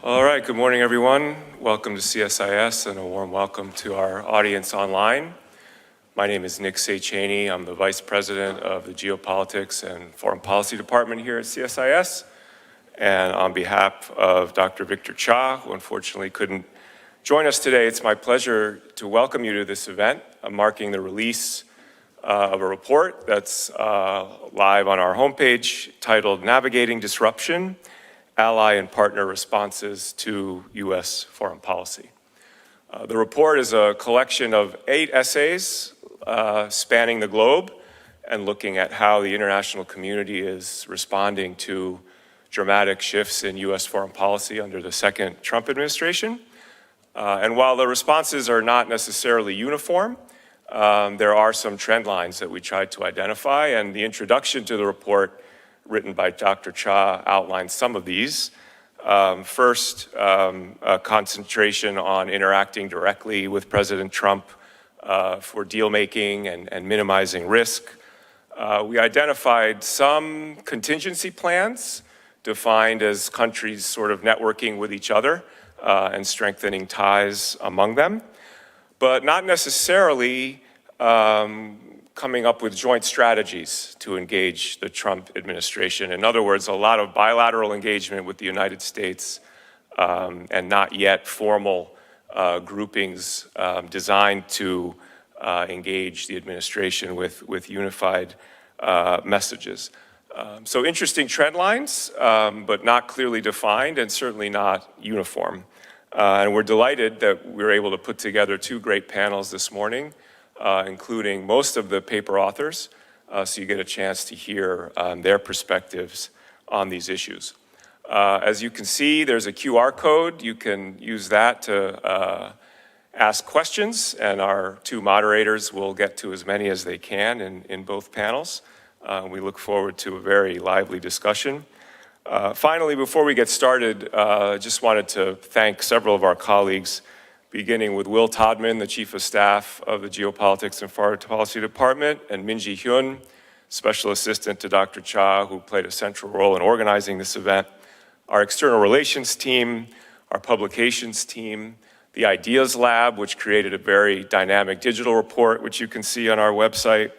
All right, good morning, everyone. Welcome to CSIS and a warm welcome to our audience online. My name is Nick Cheney. I'm the Vice President of the Geopolitics and Foreign Policy Department here at CSIS. And on behalf of Dr. Victor Cha, who unfortunately couldn't join us today, it's my pleasure to welcome you to this event, marking the release of a report that's live on our homepage titled Navigating Disruption, Ally and Partner Responses to U.S. Foreign Policy. The report is a collection of 8 essays spanning the globe and looking at how the international community is responding to dramatic shifts in U.S. foreign policy under the second Trump administration. And while the responses are not necessarily uniform, there are some trend lines that we tried to identify, and the introduction to the report written by Dr. Cha outlines some of these. First, a concentration on interacting directly with President Trump for deal making and minimizing risk. We identified some contingency plans defined as countries sort of networking with each other and strengthening ties among them, but not necessarily coming up with joint strategies to engage the Trump administration. In other words, a lot of bilateral engagement with the United States and not yet formal groupings designed to engage the administration with unified messages. So interesting trend lines, but not clearly defined and certainly not uniform. And we're delighted that we were able to put together 2 great panels this morning, including most of the paper authors, so you get a chance to hear their perspectives on these issues. As you can see, there's a QR code. You can use that to ask questions, and our 2 moderators will get to as many as they can in both panels. We look forward to a very lively discussion. Finally, before we get started, I just wanted to thank several of our colleagues, beginning with Will Todman, the Chief of Staff of the Geopolitics and Foreign Policy Department, and Minji Hyun, Special Assistant to Dr. Cha, who played a central role in organizing this event, our External Relations team, our Publications team, the Ideas Lab, which created a very dynamic digital report, which you can see on our website,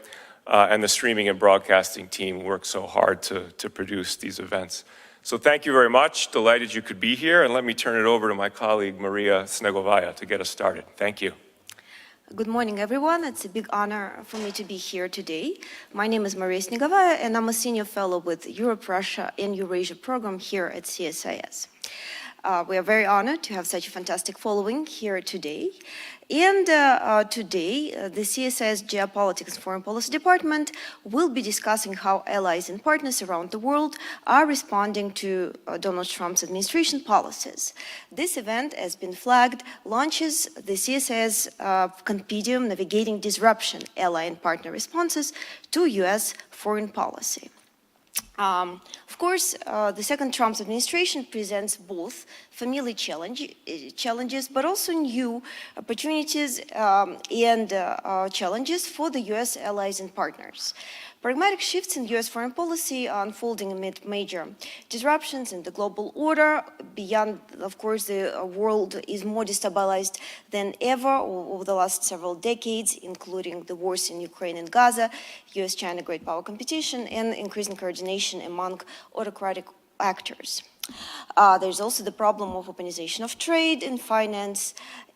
and the Streaming and Broadcasting team worked so hard to produce these events. So thank you very much. Delighted you could be here. And let me turn it over to my colleague, Maria Snegovaya, to get us started. Thank you. Good morning, everyone. It's a big honor for me to be here today. My name is Maria Snegovaya, and I'm a senior fellow with Europe, Russia, and Eurasia program here at CSIS. We are very honored to have such a fantastic following here today. And today, the CSIS Geopolitics and Foreign Policy Department will be discussing how allies and partners around the world are responding to Donald Trump's administration policies. This event has been flagged, launches the CSIS compendium Navigating Disruption, Ally and Partner Responses to U.S. Foreign Policy. Of course, the second Trump's administration presents both familiar challenges, but also new opportunities and challenges for the U.S. allies and partners. Pragmatic shifts in U.S. foreign policy are unfolding amid major disruptions in the global order. Beyond, of course, the world is more destabilized than ever over the last several decades, including the wars in Ukraine and Gaza, U.S.-China great power competition, and increasing coordination among autocratic actors. There's also the problem of weaponization of trade and finance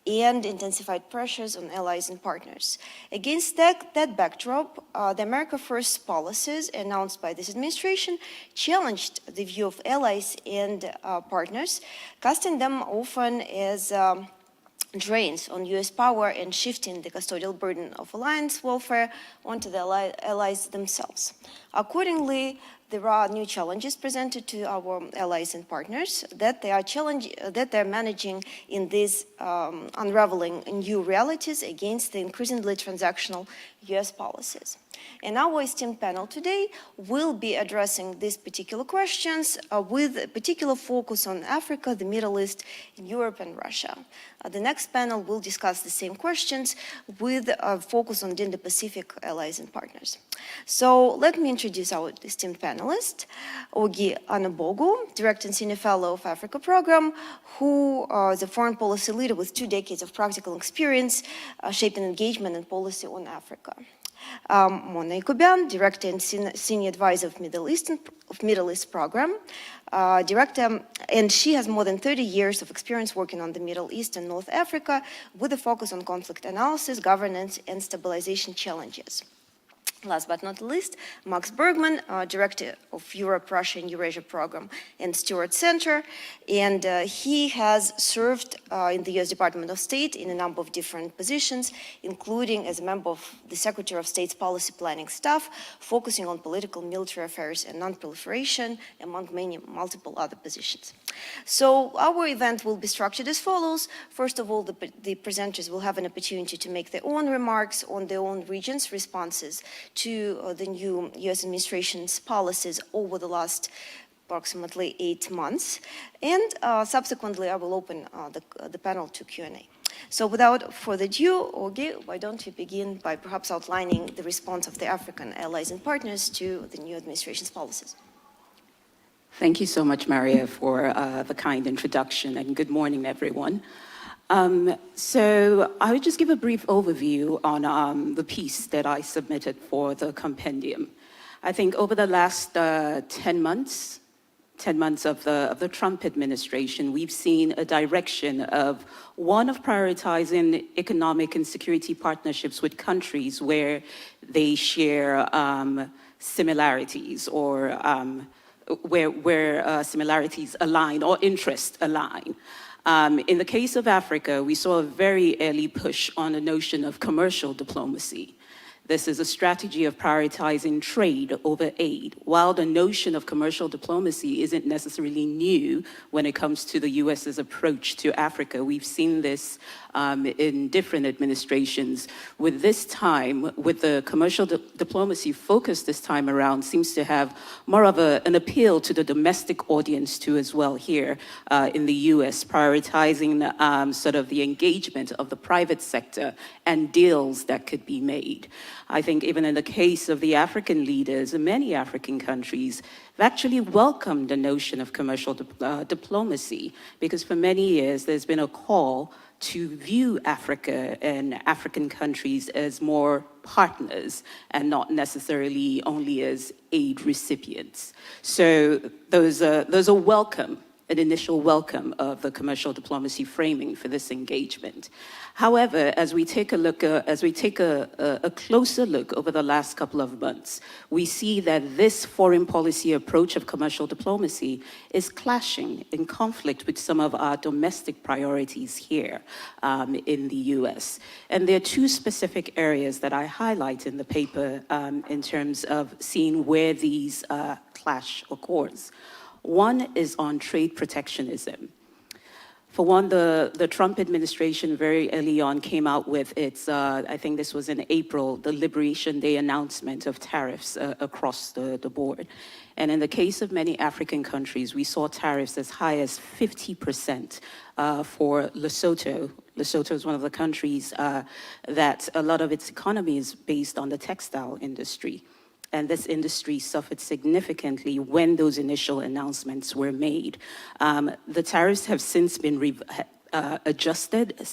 and intensified pressures on allies and partners. Against that backdrop, the America First policies announced by this administration challenged the view of allies and partners, casting them often as drains on U.S. power and shifting the custodial burden of alliance welfare onto the allies themselves. Accordingly, there are new challenges presented to our allies and partners that they're managing in these unraveling new realities against the increasingly transactional U.S. policies. And our esteemed panel today will be addressing these particular questions with a particular focus on Africa, the Middle East, Europe, and Russia. The next panel will discuss the same questions with a focus on the Indo-Pacific allies and partners. So let me introduce our esteemed panelist, Ogi Anabogu, Director and Senior Fellow of Africa Program, who is a foreign policy leader with 2 decades of practical experience shaping engagement and policy on Africa. Mona Ikubian, Director and Senior Advisor of Middle East Program, Director, and she has more than 30 years of experience working on the Middle East and North Africa with a focus on conflict analysis, governance, and stabilization challenges. Last but not least, Max Bergman, Director of Europe, Russia, and Eurasia Program and Stewart Center. And he has served in the US Department of State in a number of different positions, including as a member of the Secretary of State's Policy Planning Staff, focusing on political, military affairs, and non-proliferation, among multiple other positions. So our event will be structured as follows. First of all, the presenters will have an opportunity to make their own remarks on their own region's responses to the new US administration's policies over the last approximately 8 months. And subsequently, I will open the panel to Q&A. So without further ado, Ogi, why don't you begin by perhaps outlining the response of the African allies and partners to the new administration's policies? Thank you so much, Maria, for the kind introduction, and good morning, everyone. So I would just give a brief overview on the piece that I submitted for the compendium. I think over the last 10 months of the Trump administration, we've seen a direction of prioritizing economic and security partnerships with countries where they share similarities or where similarities align or interests align. In the case of Africa, we saw a very early push on the notion of commercial diplomacy. This is a strategy of prioritizing trade over aid. While the notion of commercial diplomacy isn't necessarily new when it comes to the US's approach to Africa, we've seen this in different administrations. With the commercial diplomacy focus this time around seems to have more of an appeal to the domestic audience too as well here in the US, prioritizing sort of the engagement of the private sector and deals that could be made. I think even in the case of the African leaders, in many African countries, have actually welcomed the notion of commercial diplomacy, because for many years there's been a call to view Africa and African countries as more partners and not necessarily only as aid recipients. So there's a welcome, an initial welcome of the commercial diplomacy framing for this engagement. However, as we take a closer look over the last couple of months, we see that this foreign policy approach of commercial diplomacy is clashing in conflict with some of our domestic priorities here in the US. And there are 2 specific areas that I highlight in the paper in terms of seeing where these clash occurs. One is on trade protectionism. For one, the Trump administration very early on came out with its, I think this was in April, the Liberation Day announcement of tariffs across the board. And in the case of many African countries, we saw tariffs as high as 50% for Lesotho. Lesotho is one of the countries that a lot of its economy is based on the textile industry. And this industry suffered significantly when those initial announcements were made. The tariffs have since been adjusted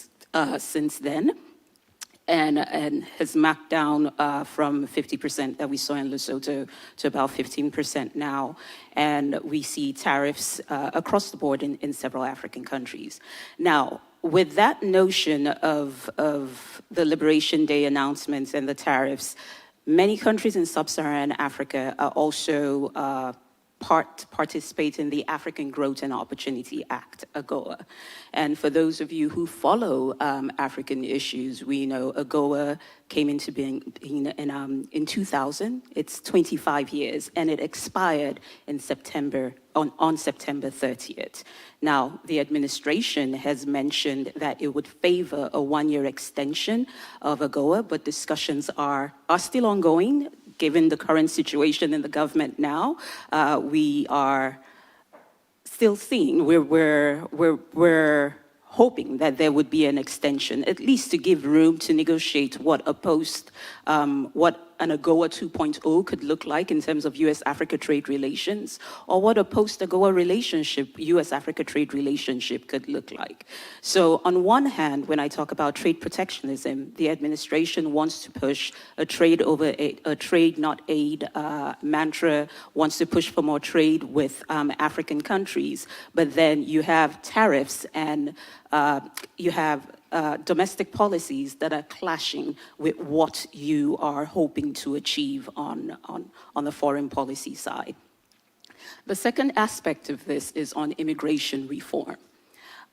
since then, and has marked down from 50% that we saw in Lesotho to about 15% now. And we see tariffs across the board in several African countries. Now, with that notion of the Liberation Day announcements and the tariffs, many countries in sub-Saharan Africa are also participate in the African Growth and Opportunity Act, AGOA. And for those of you who follow African issues, we know AGOA came into being in 2000. It's 25 years, and it expired in September, on September 30th. Now, the administration has mentioned that it would favor a one-year extension of AGOA, but discussions are still ongoing. Given the current situation in the government now, we are still seeing, we're hoping that there would be an extension, at least to give room to negotiate what an AGOA 2.0 could look like in terms of US-Africa trade relations, or what a post-AGOA relationship, US-Africa trade relationship could look like. So on one hand, when I talk about trade protectionism, the administration wants to push a trade not aid mantra, wants to push for more trade with African countries, but then you have tariffs and you have domestic policies that are clashing with what you are hoping to achieve on the foreign policy side. The second aspect of this is on immigration reform.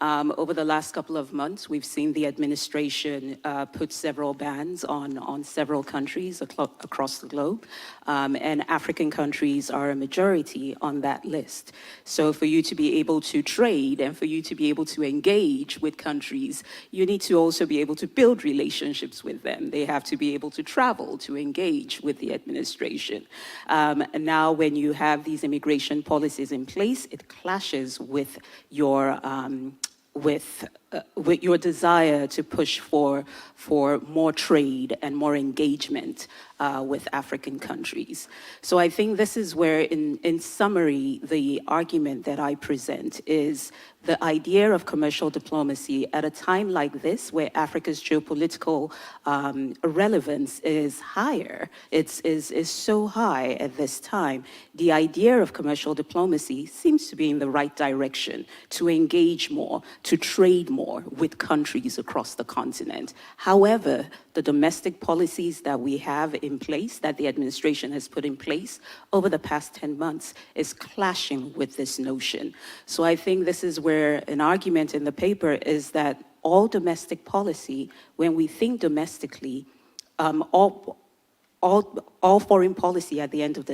Over the last couple of months, we've seen the administration put several bans on several countries across the globe, and African countries are a majority on that list. So for you to be able to trade and for you to be able to engage with countries, you need to also be able to build relationships with them. They have to be able to travel to engage with the administration. And now when you have these immigration policies in place, it clashes with your desire to push for more trade and more engagement with African countries. So I think this is where, in summary, the argument that I present is the idea of commercial diplomacy at a time like this, where Africa's geopolitical relevance is higher, is so high at this time. The idea of commercial diplomacy seems to be in the right direction, to engage more, to trade more with countries across the continent. However, the domestic policies that we have in place, that the administration has put in place over the past 10 months, is clashing with this notion. So I think this is where an argument in the paper is that all domestic policy, when we think domestically, all foreign policy at the end of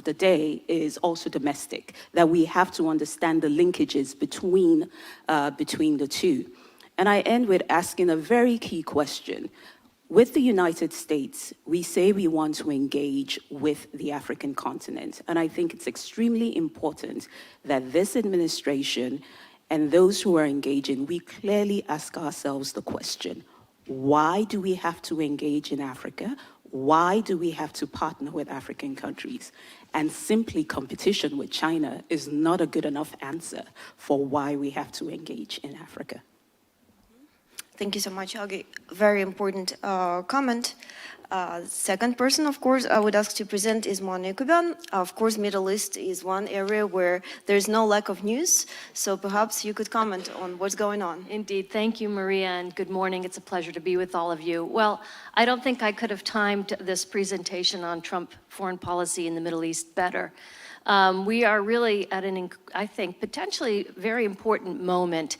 the day is also domestic, that we have to understand the linkages between the two. And I end with asking a very key question. With the United States, we say we want to engage with the African continent. And I think it's extremely important that this administration and those who are engaging, we clearly ask ourselves the question, why do we have to engage in Africa? Why do we have to partner with African countries? And simply competition with China is not a good enough answer for why we have to engage in Africa. Thank you so much, Augie. Very important comment. Second person, of course, I would ask to present is Monia Kuban. Of course, Middle East is one area where there's no lack of news, so perhaps you could comment on what's going on. Indeed. Thank you, Maria, and good morning. It's a pleasure to be with all of you. Well, I don't think I could have timed this presentation on Trump foreign policy in the Middle East better. We are really at I think, potentially very important moment,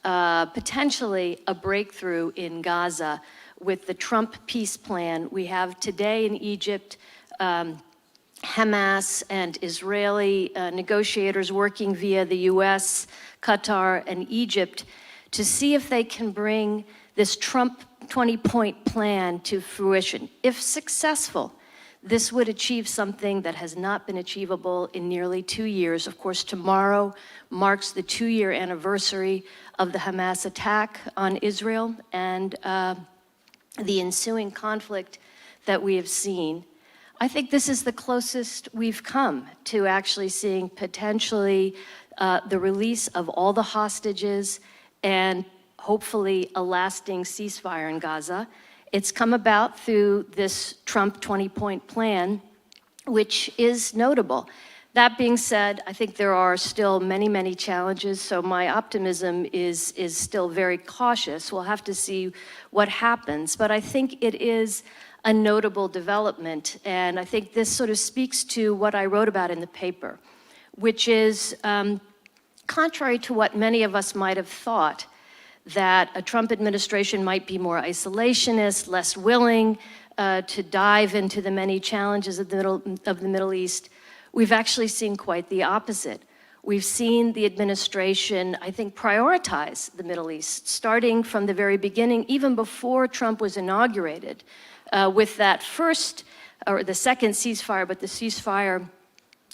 potentially a breakthrough in Gaza with the Trump peace plan. We have today in Egypt, Hamas and Israeli negotiators working via the US, Qatar, and Egypt to see if they can bring this Trump 20-point plan to fruition. If successful, this would achieve something that has not been achievable in nearly 2 years. Of course, tomorrow marks the 2-year anniversary of the Hamas attack on Israel and the ensuing conflict that we have seen. I think this is the closest we've come to actually seeing potentially the release of all the hostages and hopefully a lasting ceasefire in Gaza. It's come about through this Trump 20-point plan, which is notable. That being said, I think there are still many, many challenges, so my optimism is still very cautious. We'll have to see what happens, but I think it is a notable development, and I think this sort of speaks to what I wrote about in the paper, which is contrary to what many of us might have thought, that a Trump administration might be more isolationist, less willing to dive into the many challenges of the Middle East, we've actually seen quite the opposite. We've seen the administration, I think, prioritize the Middle East, starting from the very beginning, even before Trump was inaugurated, with that first, or the second ceasefire, but the ceasefire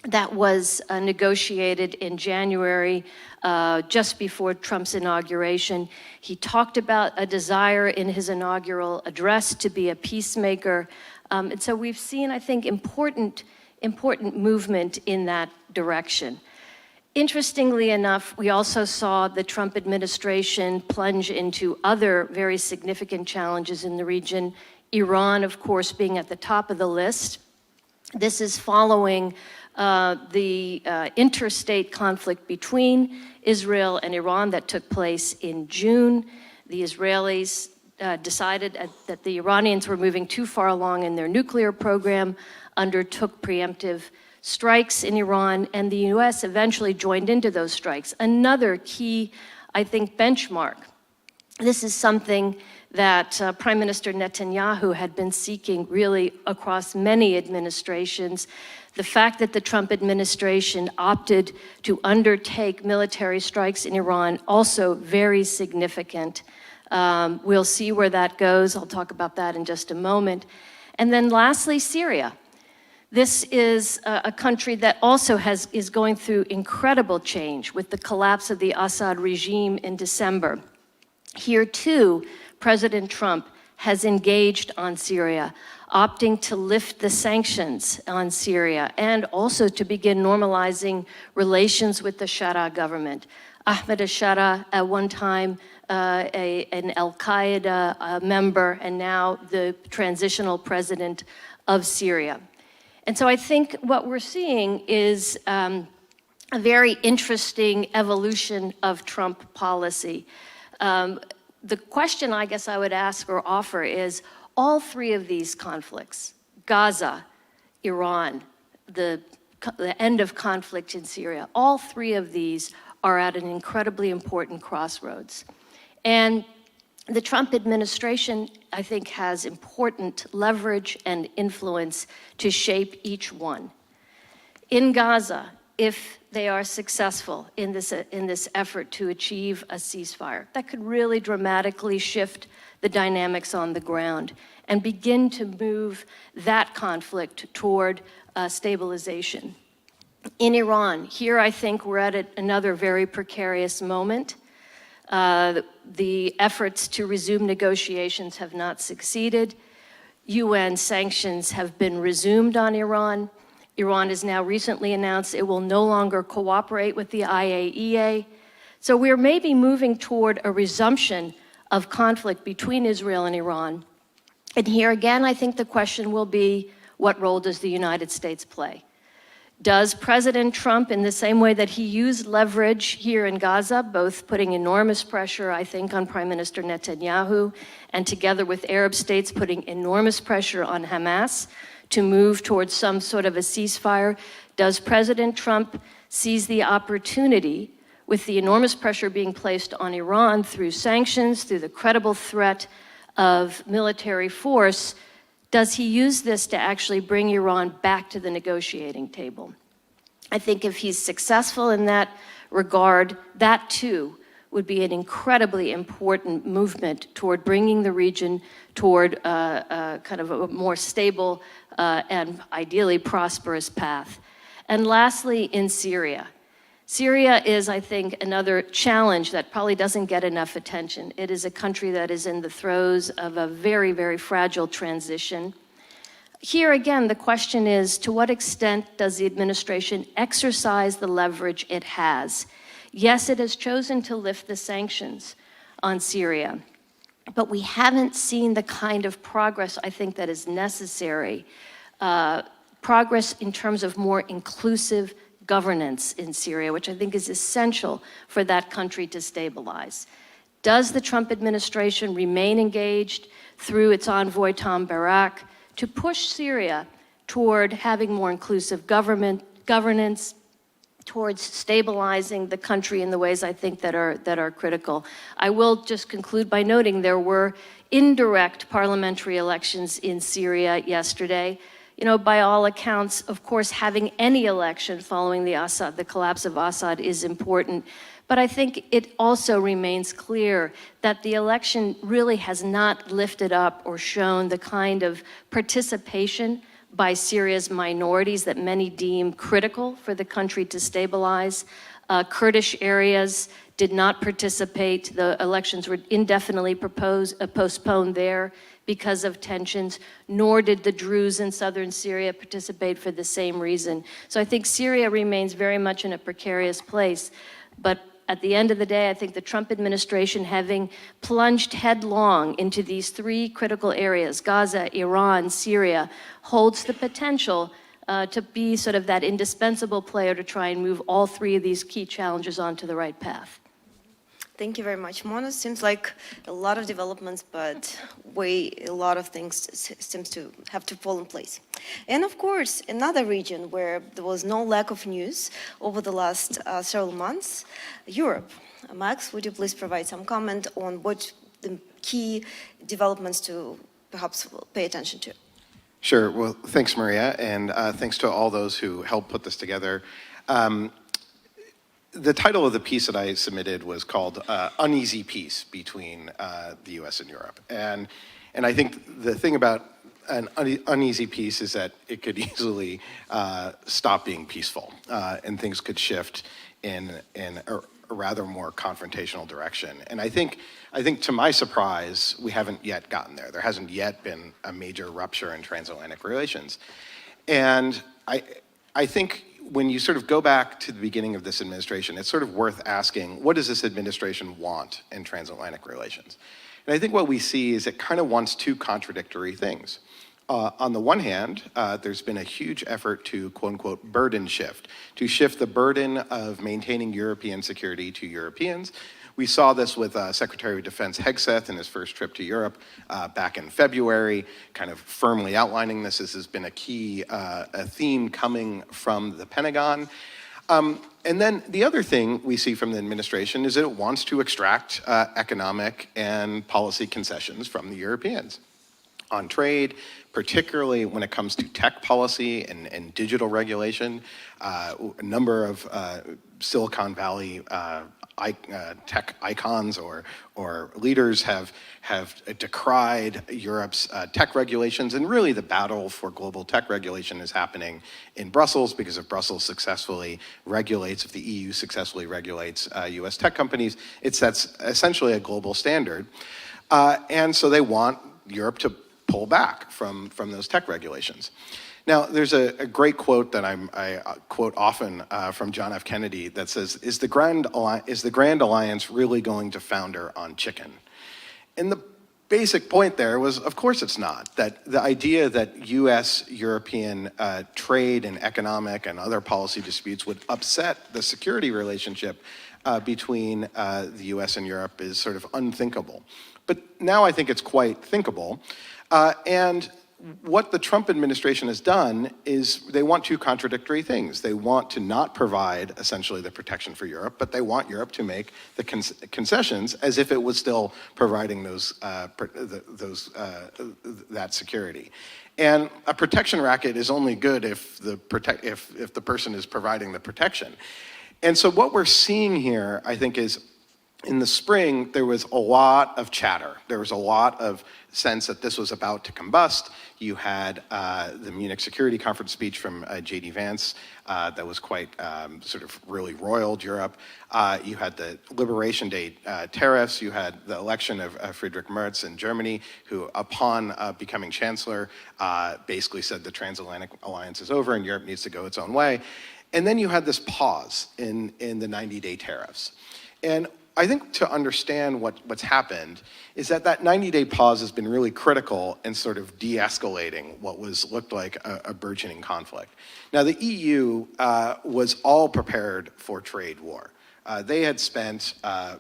that was negotiated in January, just before Trump's inauguration. He talked about a desire in his inaugural address to be a peacemaker. And so we've seen, I think, important movement in that direction. Interestingly enough, we also saw the Trump administration plunge into other very significant challenges in the region, Iran, of course, being at the top of the list. This is following the interstate conflict between Israel and Iran that took place in June. The Israelis decided that the Iranians were moving too far along in their nuclear program, undertook preemptive strikes in Iran, and the US eventually joined into those strikes. Another key, I think, benchmark. This is something that Prime Minister Netanyahu had been seeking really across many administrations. The fact that the Trump administration opted to undertake military strikes in Iran, also very significant. We'll see where that goes. I'll talk about that in just a moment. And then lastly, Syria. This is a country that also is going through incredible change with the collapse of the Assad regime in December. Here, too, President Trump has engaged on Syria, opting to lift the sanctions on Syria and also to begin normalizing relations with the Shara government. Ahmed al-Shara, at one time an al-Qaeda member, and now the transitional president of Syria. And so I think what we're seeing is a very interesting evolution of Trump policy. The question I guess I would ask or offer is, all three of these conflicts, Gaza, Iran, the end of conflict in Syria, all three of these are at an incredibly important crossroads. And the Trump administration, I think, has important leverage and influence to shape each one. In Gaza, if they are successful in this effort to achieve a ceasefire, that could really dramatically shift the dynamics on the ground and begin to move that conflict toward stabilization. In Iran, here I think we're at another very precarious moment. The efforts to resume negotiations have not succeeded. UN sanctions have been resumed on Iran. Iran has now recently announced it will no longer cooperate with the IAEA. So we're maybe moving toward a resumption of conflict between Israel and Iran. And here again, I think the question will be, what role does the United States play? Does President Trump, in the same way that he used leverage here in Gaza, both putting enormous pressure, I think, on Prime Minister Netanyahu, and together with Arab states putting enormous pressure on Hamas to move towards some sort of a ceasefire, does President Trump seize the opportunity, with the enormous pressure being placed on Iran through sanctions, through the credible threat of military force, does he use this to actually bring Iran back to the negotiating table? I think if he's successful in that regard, that too would be an incredibly important movement toward bringing the region toward kind of a more stable and ideally prosperous path. And lastly, in Syria. Syria is, I think, another challenge that probably doesn't get enough attention. It is a country that is in the throes of a very, very fragile transition. Here again, the question is, to what extent does the administration exercise the leverage it has? Yes, it has chosen to lift the sanctions on Syria, but we haven't seen the kind of progress I think that is necessary. Progress in terms of more inclusive governance in Syria, which I think is essential for that country to stabilize. Does the Trump administration remain engaged through its envoy, Tom Barak, to push Syria toward having more inclusive governance, towards stabilizing the country in the ways I think that are critical. I will just conclude by noting there were indirect parliamentary elections in Syria yesterday. You know, by all accounts, of course, having any election following the collapse of Assad is important. But I think it also remains clear that the election really has not lifted up or shown the kind of participation by Syria's minorities that many deem critical for the country to stabilize. Kurdish areas did not participate. The elections were indefinitely postponed there because of tensions, nor did the Druze in southern Syria participate for the same reason. So I think Syria remains very much in a precarious place. But at the end of the day, I think the Trump administration, having plunged headlong into these three critical areas, Gaza, Iran, Syria, holds the potential to be sort of that indispensable player to try and move all three of these key challenges onto the right path. Thank you very much, Mona. Seems like a lot of developments, but a lot of things seems to have to fall in place. And of course, another region where there was no lack of news over the last several months, Europe. Max, would you please provide some comment on what the key developments to perhaps pay attention to? Sure. Well, thanks, Maria, and thanks to all those who helped put this together. The title of the piece that I submitted was called Uneasy Peace Between the U.S. and Europe. And I think the thing about an uneasy peace is that it could easily stop being peaceful, and things could shift in a rather more confrontational direction. And I think to my surprise, we haven't yet gotten there. There hasn't yet been a major rupture in transatlantic relations. And I think when you sort of go back to the beginning of this administration, it's sort of worth asking, what does this administration want in transatlantic relations? And I think what we see is it kind of wants two contradictory things. On the one hand, there's been a huge effort to, quote unquote, burden shift, to shift the burden of maintaining European security to Europeans. We saw this with Secretary of Defense Hegseth in his first trip to Europe back in February, kind of firmly outlining this. This has been a key a theme coming from the Pentagon. And then the other thing we see from the administration is that it wants to extract economic and policy concessions from the Europeans on trade, particularly when it comes to tech policy and digital regulation. A number of Silicon Valley tech icons or leaders have decried Europe's tech regulations, and really the battle for global tech regulation is happening in Brussels, because if Brussels successfully regulates, if the EU successfully regulates US tech companies, it sets essentially a global standard. And so they want Europe to pull back from those tech regulations. Now, there's a great quote that I quote often from John F. Kennedy that says, is the Grand Alliance really going to founder on chicken? And the basic point there was, of course it's not. That the idea that US-European trade and economic and other policy disputes would upset the security relationship between the US and Europe is sort of unthinkable. But now I think it's quite thinkable. And what the Trump administration has done is they want two contradictory things. They want to not provide essentially the protection for Europe, but they want Europe to make the concessions as if it was still providing that security. And a protection racket is only good if the person is providing the protection. And so what we're seeing here, I think, is in the spring, there was a lot of chatter. There was a lot of sense that this was about to combust. You had the Munich Security Conference speech from J.D. Vance that was quite sort of really roiled Europe. You had the Liberation Day tariffs. You had the election of Friedrich Merz in Germany, who, upon becoming chancellor, basically said the transatlantic alliance is over and Europe needs to go its own way. And then you had this pause in the 90-day tariffs. And I think to understand what's happened is that 90-day pause has been really critical in sort of de-escalating what looked like a burgeoning conflict. Now, the EU was all prepared for trade war. They had spent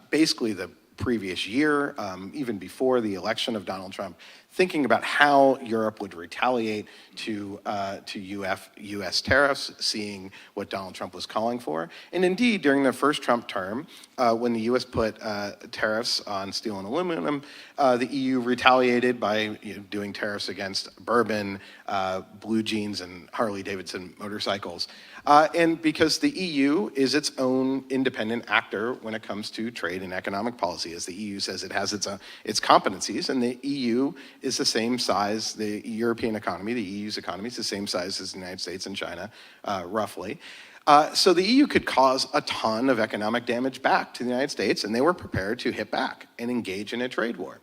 basically the previous year, even before the election of Donald Trump, thinking about how Europe would retaliate to U.S. tariffs, seeing what Donald Trump was calling for. And indeed, during the first Trump term, when the U.S. put tariffs on steel and aluminum, the EU retaliated by doing tariffs against bourbon, blue jeans, and Harley-Davidson motorcycles. And because the EU is its own independent actor when it comes to trade and economic policy. As the EU says, it has its competencies, and the EU is the same size, the European economy, the EU's economy is the same size as the United States and China, roughly. So the EU could cause a ton of economic damage back to the United States, and they were prepared to hit back and engage in a trade war.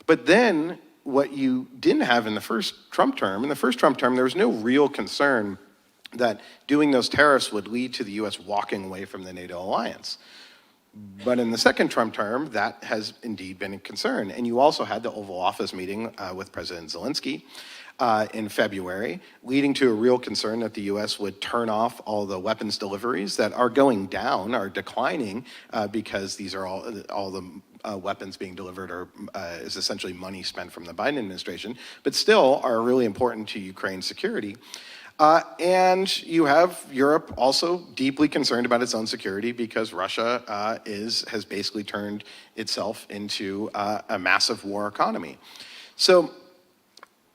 But then what you didn't have in the first Trump term, there was no real concern that doing those tariffs would lead to the U.S. walking away from the NATO alliance. But in the second Trump term, that has indeed been a concern. And you also had the Oval Office meeting with President Zelensky in February, leading to a real concern that the U.S. would turn off all the weapons deliveries that are going down, are declining, because these are all the weapons being delivered is essentially money spent from the Biden administration, but still are really important to Ukraine's security. And you have Europe also deeply concerned about its own security because Russia has basically turned itself into a massive war economy. So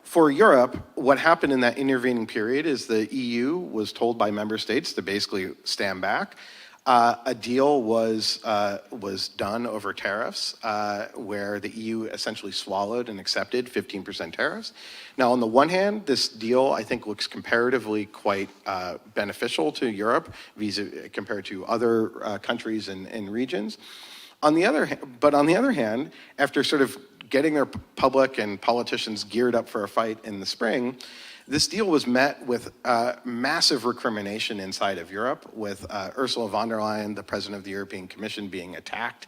for Europe, what happened in that intervening period is the EU was told by member states to basically stand back. A deal was done over tariffs, where the EU essentially swallowed and accepted 15% tariffs. Now, on the one hand, this deal, I think, looks comparatively quite beneficial to Europe compared to other countries and regions. On the other hand, after sort of getting their public and politicians geared up for a fight in the spring, this deal was met with massive recrimination inside of Europe, with Ursula von der Leyen, the president of the European Commission, being attacked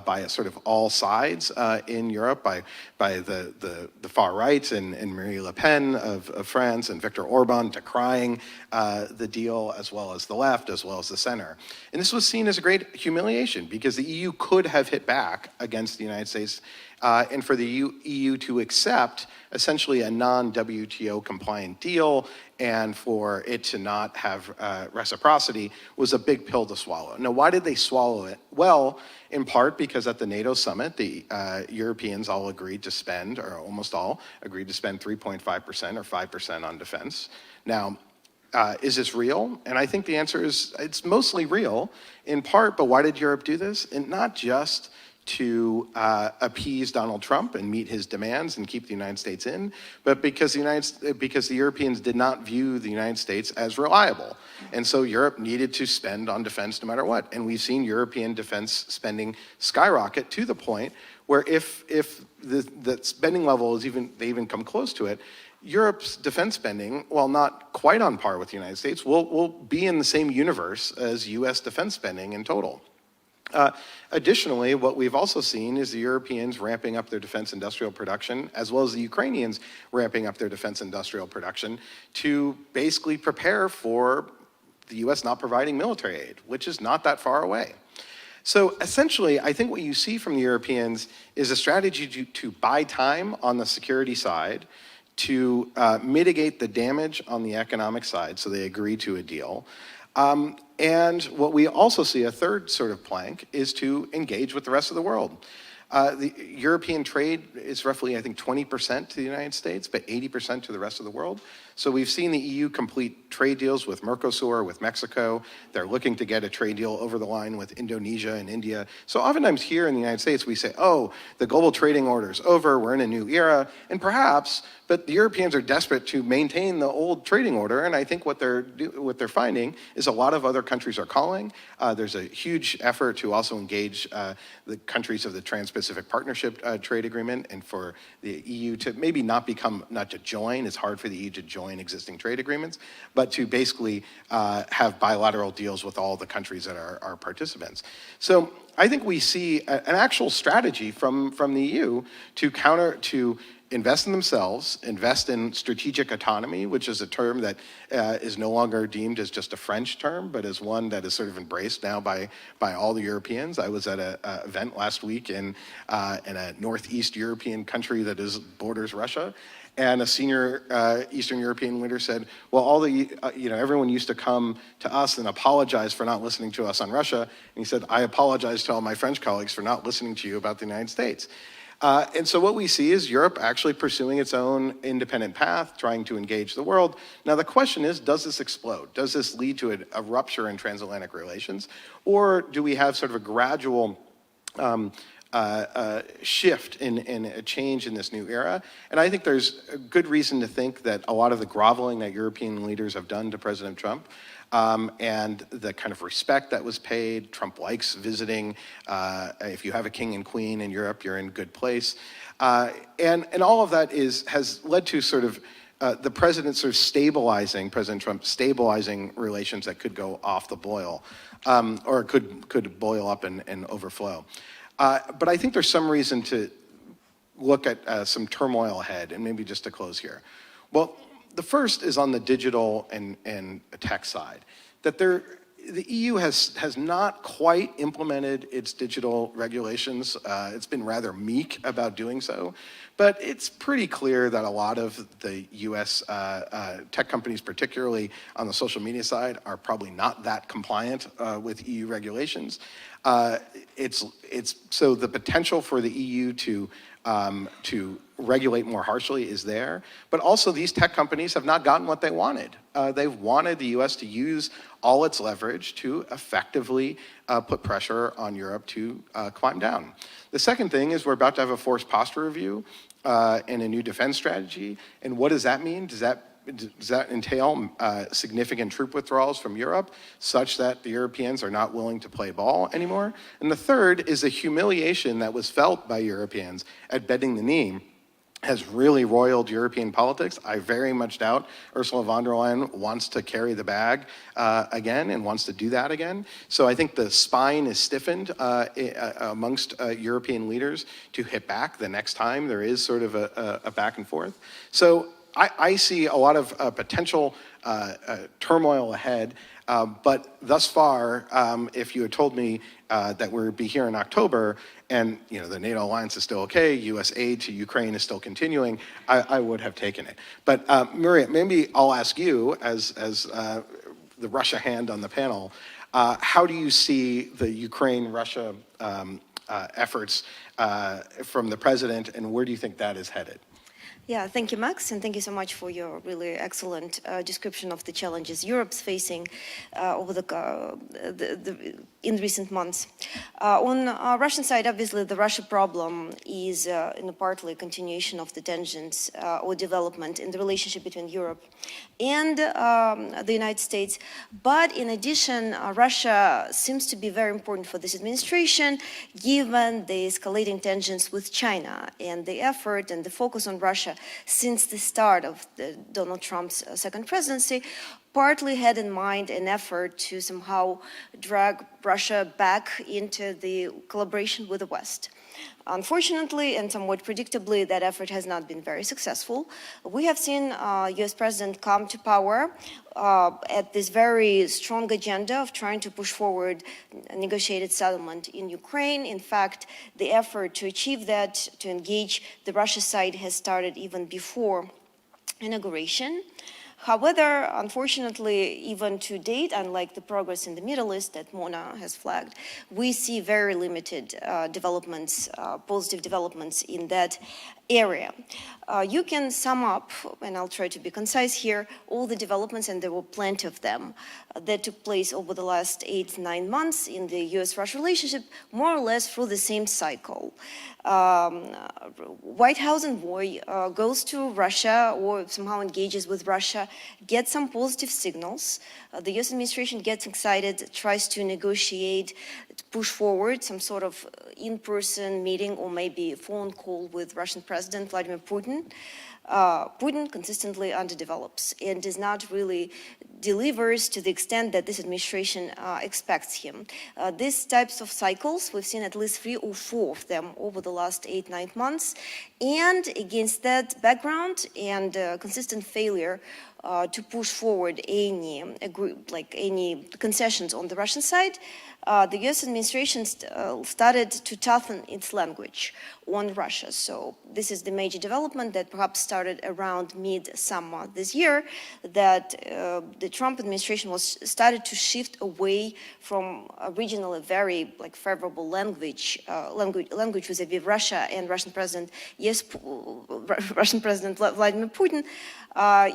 by sort of all sides in Europe, by the far right and Marine Le Pen of France and Viktor Orban decrying the deal, as well as the left, as well as the center. And this was seen as a great humiliation because the EU could have hit back against the United States, and for the EU to accept essentially a non-WTO compliant deal and for it to not have reciprocity was a big pill to swallow. Now, why did they swallow it? Well, in part because at the NATO summit, the Europeans all agreed to spend, or almost all, agreed to spend 3.5% or 5% on defense. Now, is this real? And I think the answer is it's mostly real, in part, but why did Europe do this? And not just to appease Donald Trump and meet his demands and keep the United States in, but because the Europeans did not view the United States as reliable. And so Europe needed to spend on defense no matter what. And we've seen European defense spending skyrocket to the point where if the spending level is they even come close to it, Europe's defense spending, while not quite on par with the United States, will be in the same universe as US defense spending in total. Additionally, what we've also seen is the Europeans ramping up their defense industrial production, as well as the Ukrainians ramping up their defense industrial production to basically prepare for the US not providing military aid, which is not that far away. So essentially, I think what you see from the Europeans is a strategy to buy time on the security side, to mitigate the damage on the economic side, so they agree to a deal. And what we also see, a third sort of plank, is to engage with the rest of the world. The European trade is roughly, I think, 20% to the United States, but 80% to the rest of the world. So we've seen the EU complete trade deals with Mercosur, with Mexico. They're looking to get a trade deal over the line with Indonesia and India. So oftentimes here in the United States, we say, oh, the global trading order is over, we're in a new era, and perhaps, but the Europeans are desperate to maintain the old trading order, and I think what they're finding is a lot of other countries are calling. There's a huge effort to also engage the countries of the Trans-Pacific Partnership Trade Agreement, and for the EU to maybe not to join, it's hard for the EU to join existing trade agreements, but to basically have bilateral deals with all the countries that are participants. So I think we see an actual strategy from the EU to invest in themselves, invest in strategic autonomy, which is a term that is no longer deemed as just a French term, but as one that is sort of embraced now by all the Europeans. I was at an event last week in a Northeast European country that borders Russia, and a senior Eastern European leader said, well, everyone used to come to us and apologize for not listening to us on Russia. And he said, I apologize to all my French colleagues for not listening to you about the United States. And so what we see is Europe actually pursuing its own independent path, trying to engage the world. Now the question is, does this explode? Does this lead to a rupture in transatlantic relations? Or do we have sort of a gradual shift in a change in this new era? And I think there's a good reason to think that a lot of the groveling that European leaders have done to President Trump and the kind of respect that was paid. Trump likes visiting. If you have a king and queen in Europe, you're in a good place. And all of that has led to sort of the president sort of President Trump stabilizing relations that could go off the boil, or could boil up and overflow. But I think there's some reason to look at some turmoil ahead, and maybe just to close here. Well, the first is on the digital and tech side, that the EU has not quite implemented its digital regulations. It's been rather meek about doing so, but it's pretty clear that a lot of the US tech companies, particularly on the social media side, are probably not that compliant with EU regulations. So the potential for the EU to regulate more harshly is there, but also these tech companies have not gotten what they wanted. They've wanted the US to use all its leverage to effectively put pressure on Europe to climb down. The second thing is we're about to have a forced posture review and a new defense strategy. And what does that mean? Does that entail significant troop withdrawals from Europe such that the Europeans are not willing to play ball anymore? And the third is the humiliation that was felt by Europeans at bending the knee has really roiled European politics. I very much doubt Ursula von der Leyen wants to carry the bag again and wants to do that again. So I think the spine is stiffened amongst European leaders to hit back the next time there is sort of a back and forth. So I see a lot of potential turmoil ahead, but thus far, if you had told me that we'd be here in October and the NATO alliance is still okay, US aid to Ukraine is still continuing, I would have taken it. But Maria, maybe I'll ask you as the Russia hand on the panel, how do you see the Ukraine-Russia efforts from the president, and where do you think that is headed? Yeah, thank you, Max, and thank you so much for your really excellent description of the challenges Europe's facing over in recent months. On Russian side, obviously, the Russia problem is partly a continuation of the tensions or development in the relationship between Europe and the United States. But in addition, Russia seems to be very important for this administration, given the escalating tensions with China and the effort and the focus on Russia since the start of Donald Trump's second presidency, partly had in mind an effort to somehow drag Russia back into the collaboration with the West. Unfortunately, and somewhat predictably, that effort has not been very successful. We have seen US President come to power at this very strong agenda of trying to push forward a negotiated settlement in Ukraine. In fact, the effort to achieve that, to engage the Russia side, has started even before inauguration. However, unfortunately, even to date, unlike the progress in the Middle East that Mona has flagged, we see very limited positive developments in that area. You can sum up, and I'll try to be concise here, all the developments, and there were plenty of them, that took place over the last 8-9 months in the US-Russia relationship, more or less through the same cycle. White House envoy goes to Russia or somehow engages with Russia, gets some positive signals. The US administration gets excited, tries to negotiate, push forward some sort of in-person meeting or maybe a phone call with Russian President Vladimir Putin. Putin consistently underdevelops and does not really delivers to the extent that this administration expects him. These types of cycles, we've seen at least 3 or 4 of them over the last 8-9 months. And against that background and consistent failure to push forward any concessions on the Russian side, the US administration started to toughen its language on Russia. So this is the major development that perhaps started around mid-summer this year, that the Trump administration started to shift away from originally very favorable language vis-a-vis Russia and Russian President Vladimir Putin.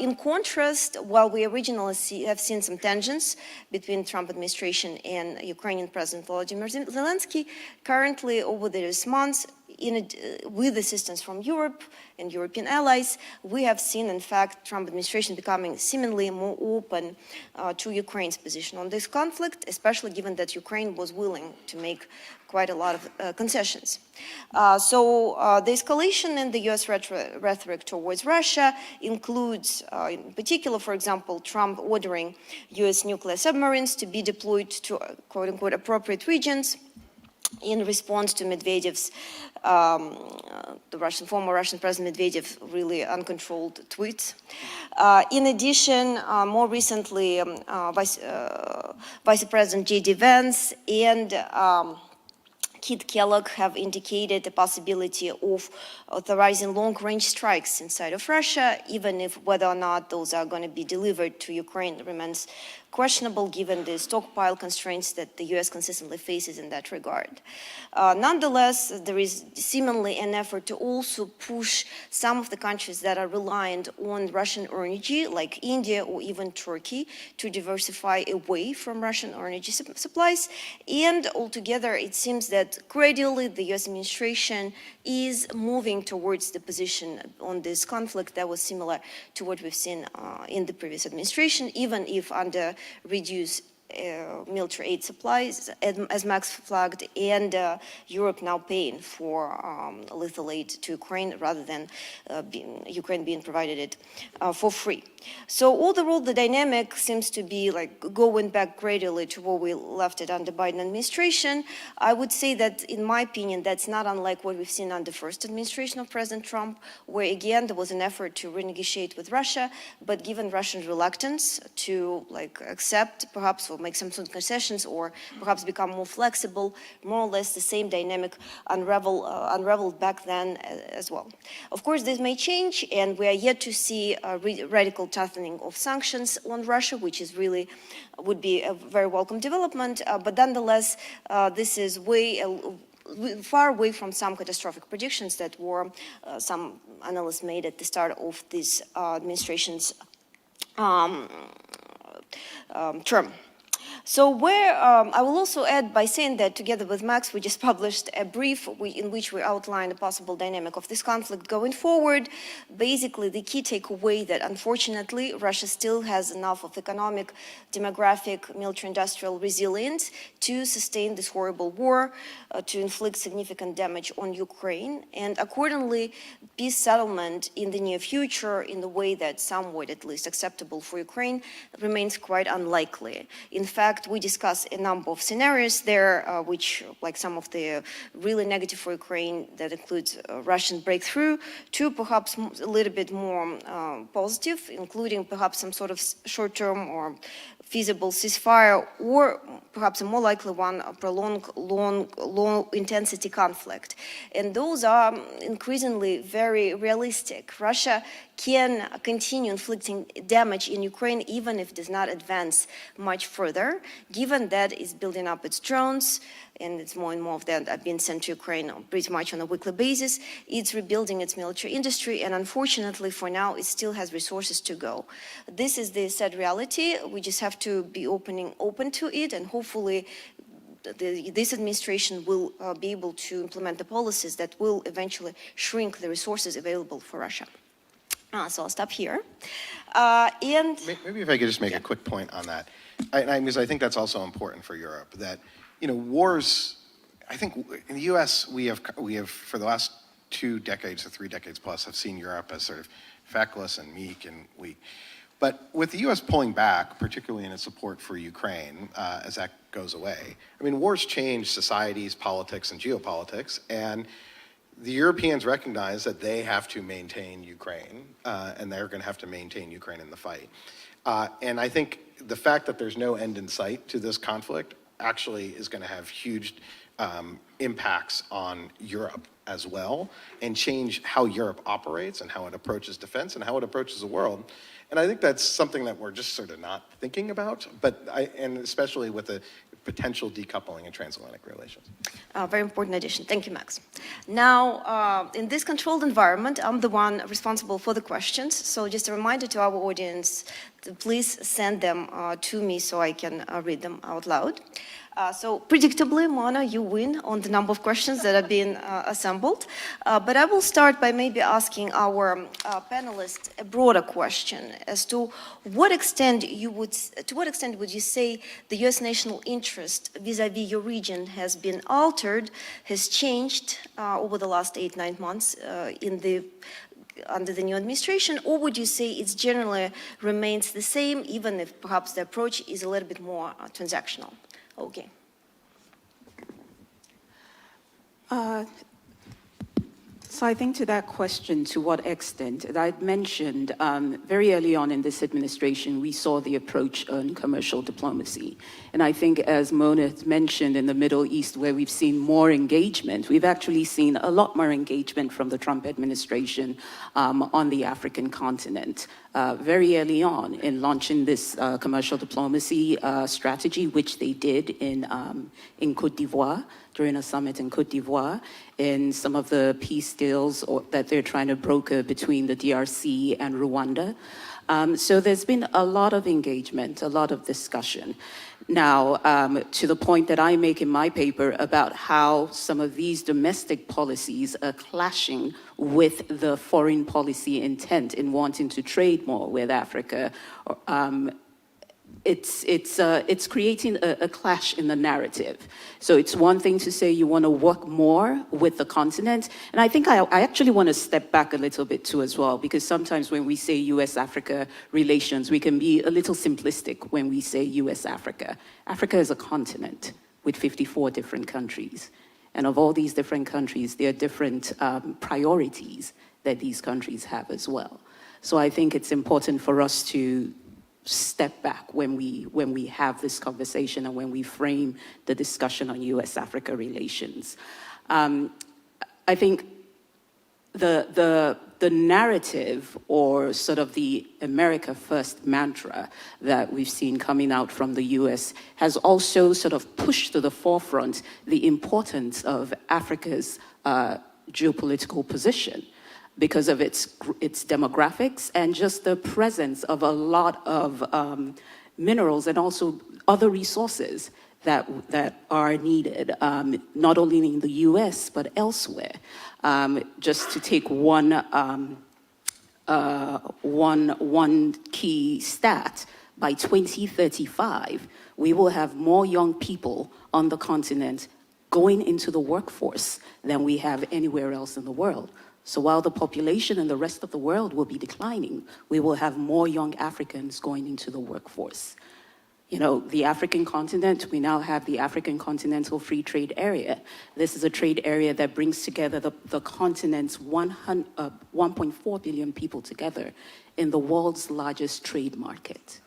In contrast, while we originally have seen some tensions between Trump administration and Ukrainian President Volodymyr Zelensky, currently over these months, with assistance from Europe and European allies, we have seen, in fact, Trump administration becoming seemingly more open to Ukraine's position on this conflict, especially given that Ukraine was willing to make quite a lot of concessions. So the escalation in the US rhetoric towards Russia includes, in particular, for example, Trump ordering US nuclear submarines to be deployed to quote-unquote appropriate regions in response to Medvedev's, former Russian President Medvedev, really uncontrolled tweets. In addition, more recently, Vice President J.D. Vance and Kit Kellogg have indicated the possibility of authorizing long-range strikes inside of Russia, even if whether or not those are going to be delivered to Ukraine remains questionable given the stockpile constraints that the US consistently faces in that regard. Nonetheless, there is seemingly an effort to also push some of the countries that are reliant on Russian energy, like India or even Turkey, to diversify away from Russian energy supplies. And altogether, it seems that gradually the US administration is moving towards the position on this conflict that was similar to what we've seen in the previous administration, even if under reduced military aid supplies, as Max flagged, and Europe now paying for lethal aid to Ukraine rather than Ukraine being provided it for free. So overall, the dynamic seems to be going back gradually to where we left it under Biden administration. I would say that, in my opinion, that's not unlike what we've seen under the first administration of President Trump, where again there was an effort to renegotiate with Russia, but given Russian reluctance to accept perhaps or make some sort of concessions or perhaps become more flexible, more or less the same dynamic unraveled back then as well. Of course, this may change, and we are yet to see a radical toughening of sanctions on Russia, which is really would be a very welcome development. But nonetheless, this is far away from some catastrophic predictions that were some analysts made at the start of this administration's term. So I will also add by saying that together with Max, we just published a brief in which we outlined a possible dynamic of this conflict going forward. Basically, the key takeaway that unfortunately, Russia still has enough of economic, demographic, military-industrial resilience to sustain this horrible war, to inflict significant damage on Ukraine. And accordingly, peace settlement in the near future, in the way that some would at least acceptable for Ukraine, remains quite unlikely. In fact, we discuss a number of scenarios there, which, like some of the really negative for Ukraine, that includes Russian breakthrough, to perhaps a little bit more positive, including perhaps some sort of short-term or feasible ceasefire, or perhaps a more likely one, a prolonged, low-intensity conflict. And those are increasingly very realistic. Russia can continue inflicting damage in Ukraine even if it does not advance much further, given that it's building up its drones, and it's more and more of them are being sent to Ukraine pretty much on a weekly basis. It's rebuilding its military industry, and unfortunately for now, it still has resources to go. This is the sad reality. We just have to be open to it, and hopefully this administration will be able to implement the policies that will eventually shrink the resources available for Russia. So I'll stop here. And maybe if I could just make a quick point on that, because I think that's also important for Europe, that wars, I think in the US, we have for the last 2 decades or 3 decades plus have seen Europe as sort of feckless and meek and weak. But with the U.S. pulling back, particularly in its support for Ukraine, as that goes away, I mean, wars change societies, politics, and geopolitics, and the Europeans recognize that they have to maintain Ukraine, and they're going to have to maintain Ukraine in the fight. And I think the fact that there's no end in sight to this conflict actually is going to have huge impacts on Europe as well, and change how Europe operates and how it approaches defense and how it approaches the world. And I think that's something that we're just sort of not thinking about, and especially with the potential decoupling in transatlantic relations. Very important addition. Thank you, Max. Now, in this controlled environment, I'm the one responsible for the questions. So just a reminder to our audience, please send them to me so I can read them out loud. So predictably, Mona, you win on the number of questions that have been assembled. But I will start by maybe asking our panelists a broader question as to what extent would you say the U.S. national interest vis-a-vis your region has been altered, has changed over the last 8-9 months under the new administration, or would you say it generally remains the same, even if perhaps the approach is a little bit more transactional? Okay. So I think to that question, to what extent, I'd mentioned very early on in this administration, we saw the approach on commercial diplomacy. And I think as Mona mentioned in the Middle East, where we've seen more engagement, we've actually seen a lot more engagement from the Trump administration on the African continent. Very early on in launching this commercial diplomacy strategy, which they did in Côte d'Ivoire, during a summit in Côte d'Ivoire, in some of the peace deals that they're trying to broker between the DRC and Rwanda. So there's been a lot of engagement, a lot of discussion. Now, to the point that I make in my paper about how some of these domestic policies are clashing with the foreign policy intent in wanting to trade more with Africa, it's creating a clash in the narrative. So it's one thing to say you want to work more with the continent, and I think I actually want to step back a little bit too as well, because sometimes when we say US-Africa relations, we can be a little simplistic when we say US-Africa. Africa is a continent with 54 different countries, and of all these different countries, there are different priorities that these countries have as well. So I think it's important for us to step back when we have this conversation and when we frame the discussion on US-Africa relations. I think the narrative, or sort of the America First mantra that we've seen coming out from the US, has also sort of pushed to the forefront the importance of Africa's geopolitical position, because of its demographics and just the presence of a lot of minerals and also other resources that are needed, not only in the US, but elsewhere. Just to take one key stat, by 2035, we will have more young people on the continent going into the workforce than we have anywhere else in the world. So while the population in the rest of the world will be declining, we will have more young Africans going into the workforce. You know, the African continent, we now have the African Continental Free Trade Area. This is a trade area that brings together the continent's 1.4 billion people together in the world's largest trade market.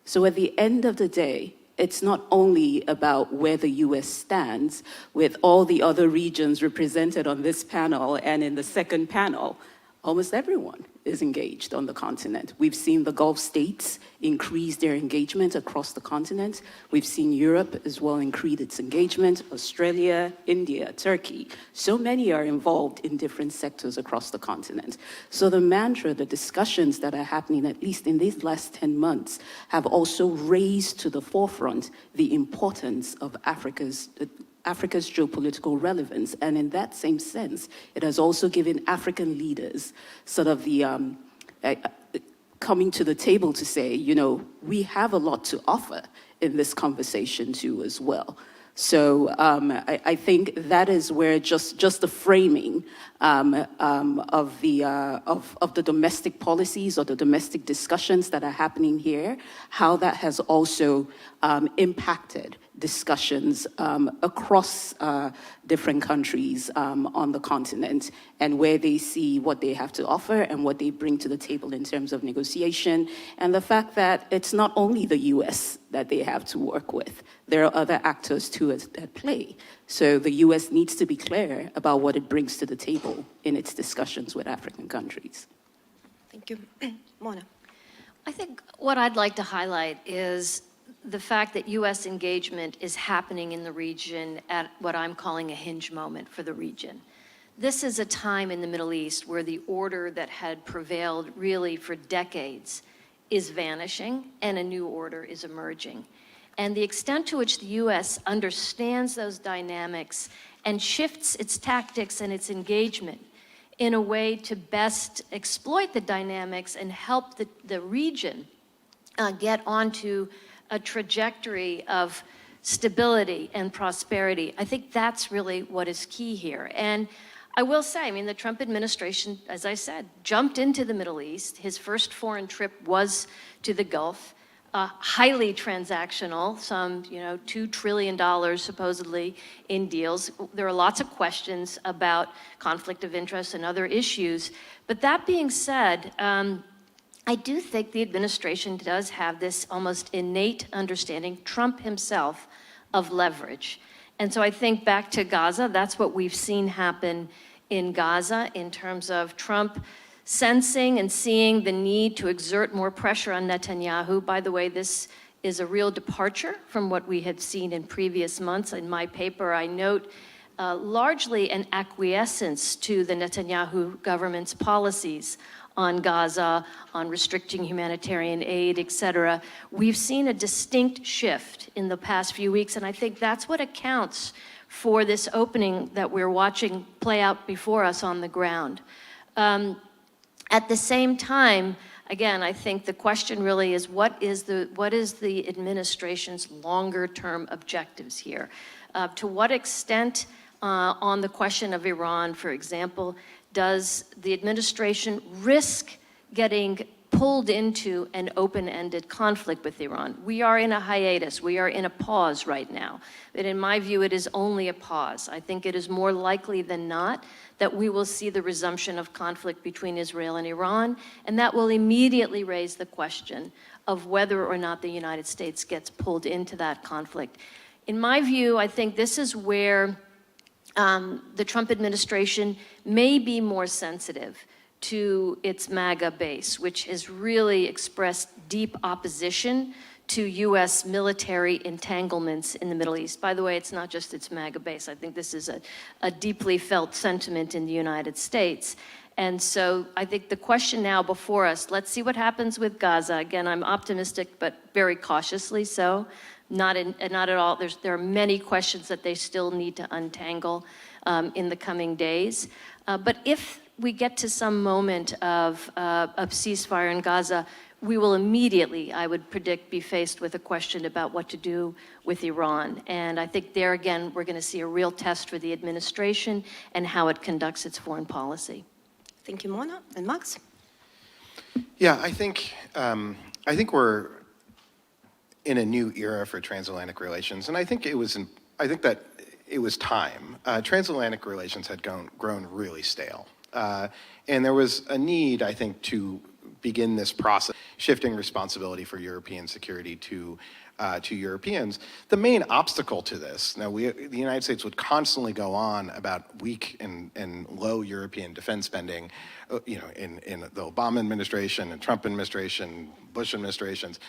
So at the end of the day, it's not only about where the US stands with all the other regions represented on this panel, and in the second panel, almost everyone is engaged on the continent. We've seen the Gulf states increase their engagement across the continent. We've seen Europe as well increase its engagement, Australia, India, Turkey. So many are involved in different sectors across the continent. So the mantra, the discussions that are happening, at least in these last 10 months, have also raised to the forefront the importance of Africa's geopolitical relevance. And in that same sense, it has also given African leaders sort of the coming to the table to say, you know, we have a lot to offer in this conversation too as well. So I think that is where just the framing of the domestic policies or the domestic discussions that are happening here, how that has also impacted discussions across different countries on the continent, and where they see what they have to offer and what they bring to the table in terms of negotiation, and the fact that it's not only the US that they have to work with. There are other actors too at play. So the US needs to be clear about what it brings to the table in its discussions with African countries. Thank you. Mona. I think what I'd like to highlight is the fact that U.S. engagement is happening in the region at what I'm calling a hinge moment for the region. This is a time in the Middle East where the order that had prevailed really for decades is vanishing and a new order is emerging. And the extent to which the U.S. understands those dynamics and shifts its tactics and its engagement in a way to best exploit the dynamics and help the region get onto a trajectory of stability and prosperity. I think that's really what is key here. And I will say, I mean, the Trump administration, as I said, jumped into the Middle East. His first foreign trip was to the Gulf, highly transactional, some, $2 trillion supposedly in deals. There are lots of questions about conflict of interest and other issues. But that being said, I do think the administration does have this almost innate understanding, Trump himself, of leverage. And so I think back to Gaza, that's what we've seen happen in Gaza in terms of Trump sensing and seeing the need to exert more pressure on Netanyahu. By the way, this is a real departure from what we had seen in previous months. In my paper, I note largely an acquiescence to the Netanyahu government's policies on Gaza, on restricting humanitarian aid, et cetera. We've seen a distinct shift in the past few weeks, and I think that's what accounts for this opening that we're watching play out before us on the ground. At the same time, again, I think the question really is what is the administration's longer-term objectives here? To what extent, on the question of Iran, for example, does the administration risk getting pulled into an open-ended conflict with Iran? We are in a hiatus. We are in a pause right now. But in my view, it is only a pause. I think it is more likely than not that we will see the resumption of conflict between Israel and Iran, and that will immediately raise the question of whether or not the United States gets pulled into that conflict. In my view, I think this is where the Trump administration may be more sensitive to its MAGA base, which has really expressed deep opposition to U.S. military entanglements in the Middle East. By the way, it's not just its MAGA base. I think this is a deeply felt sentiment in the United States. And so I think the question now before us, let's see what happens with Gaza. Again, I'm optimistic, but very cautiously so. Not at all. There are many questions that they still need to untangle in the coming days. But if we get to some moment of ceasefire in Gaza, we will immediately, I would predict, be faced with a question about what to do with Iran. And I think there again, we're going to see a real test for the administration and how it conducts its foreign policy. Thank you, Mona. And Max? Yeah, I think we're in a new era for transatlantic relations, and I think that it was time. Transatlantic relations had grown really stale, and there was a need, I think, to begin this process, shifting responsibility for European security to Europeans. The main obstacle to this, now the United States would constantly go on about weak and low European defense spending, in the Obama administration and Trump administration, Bush administrations.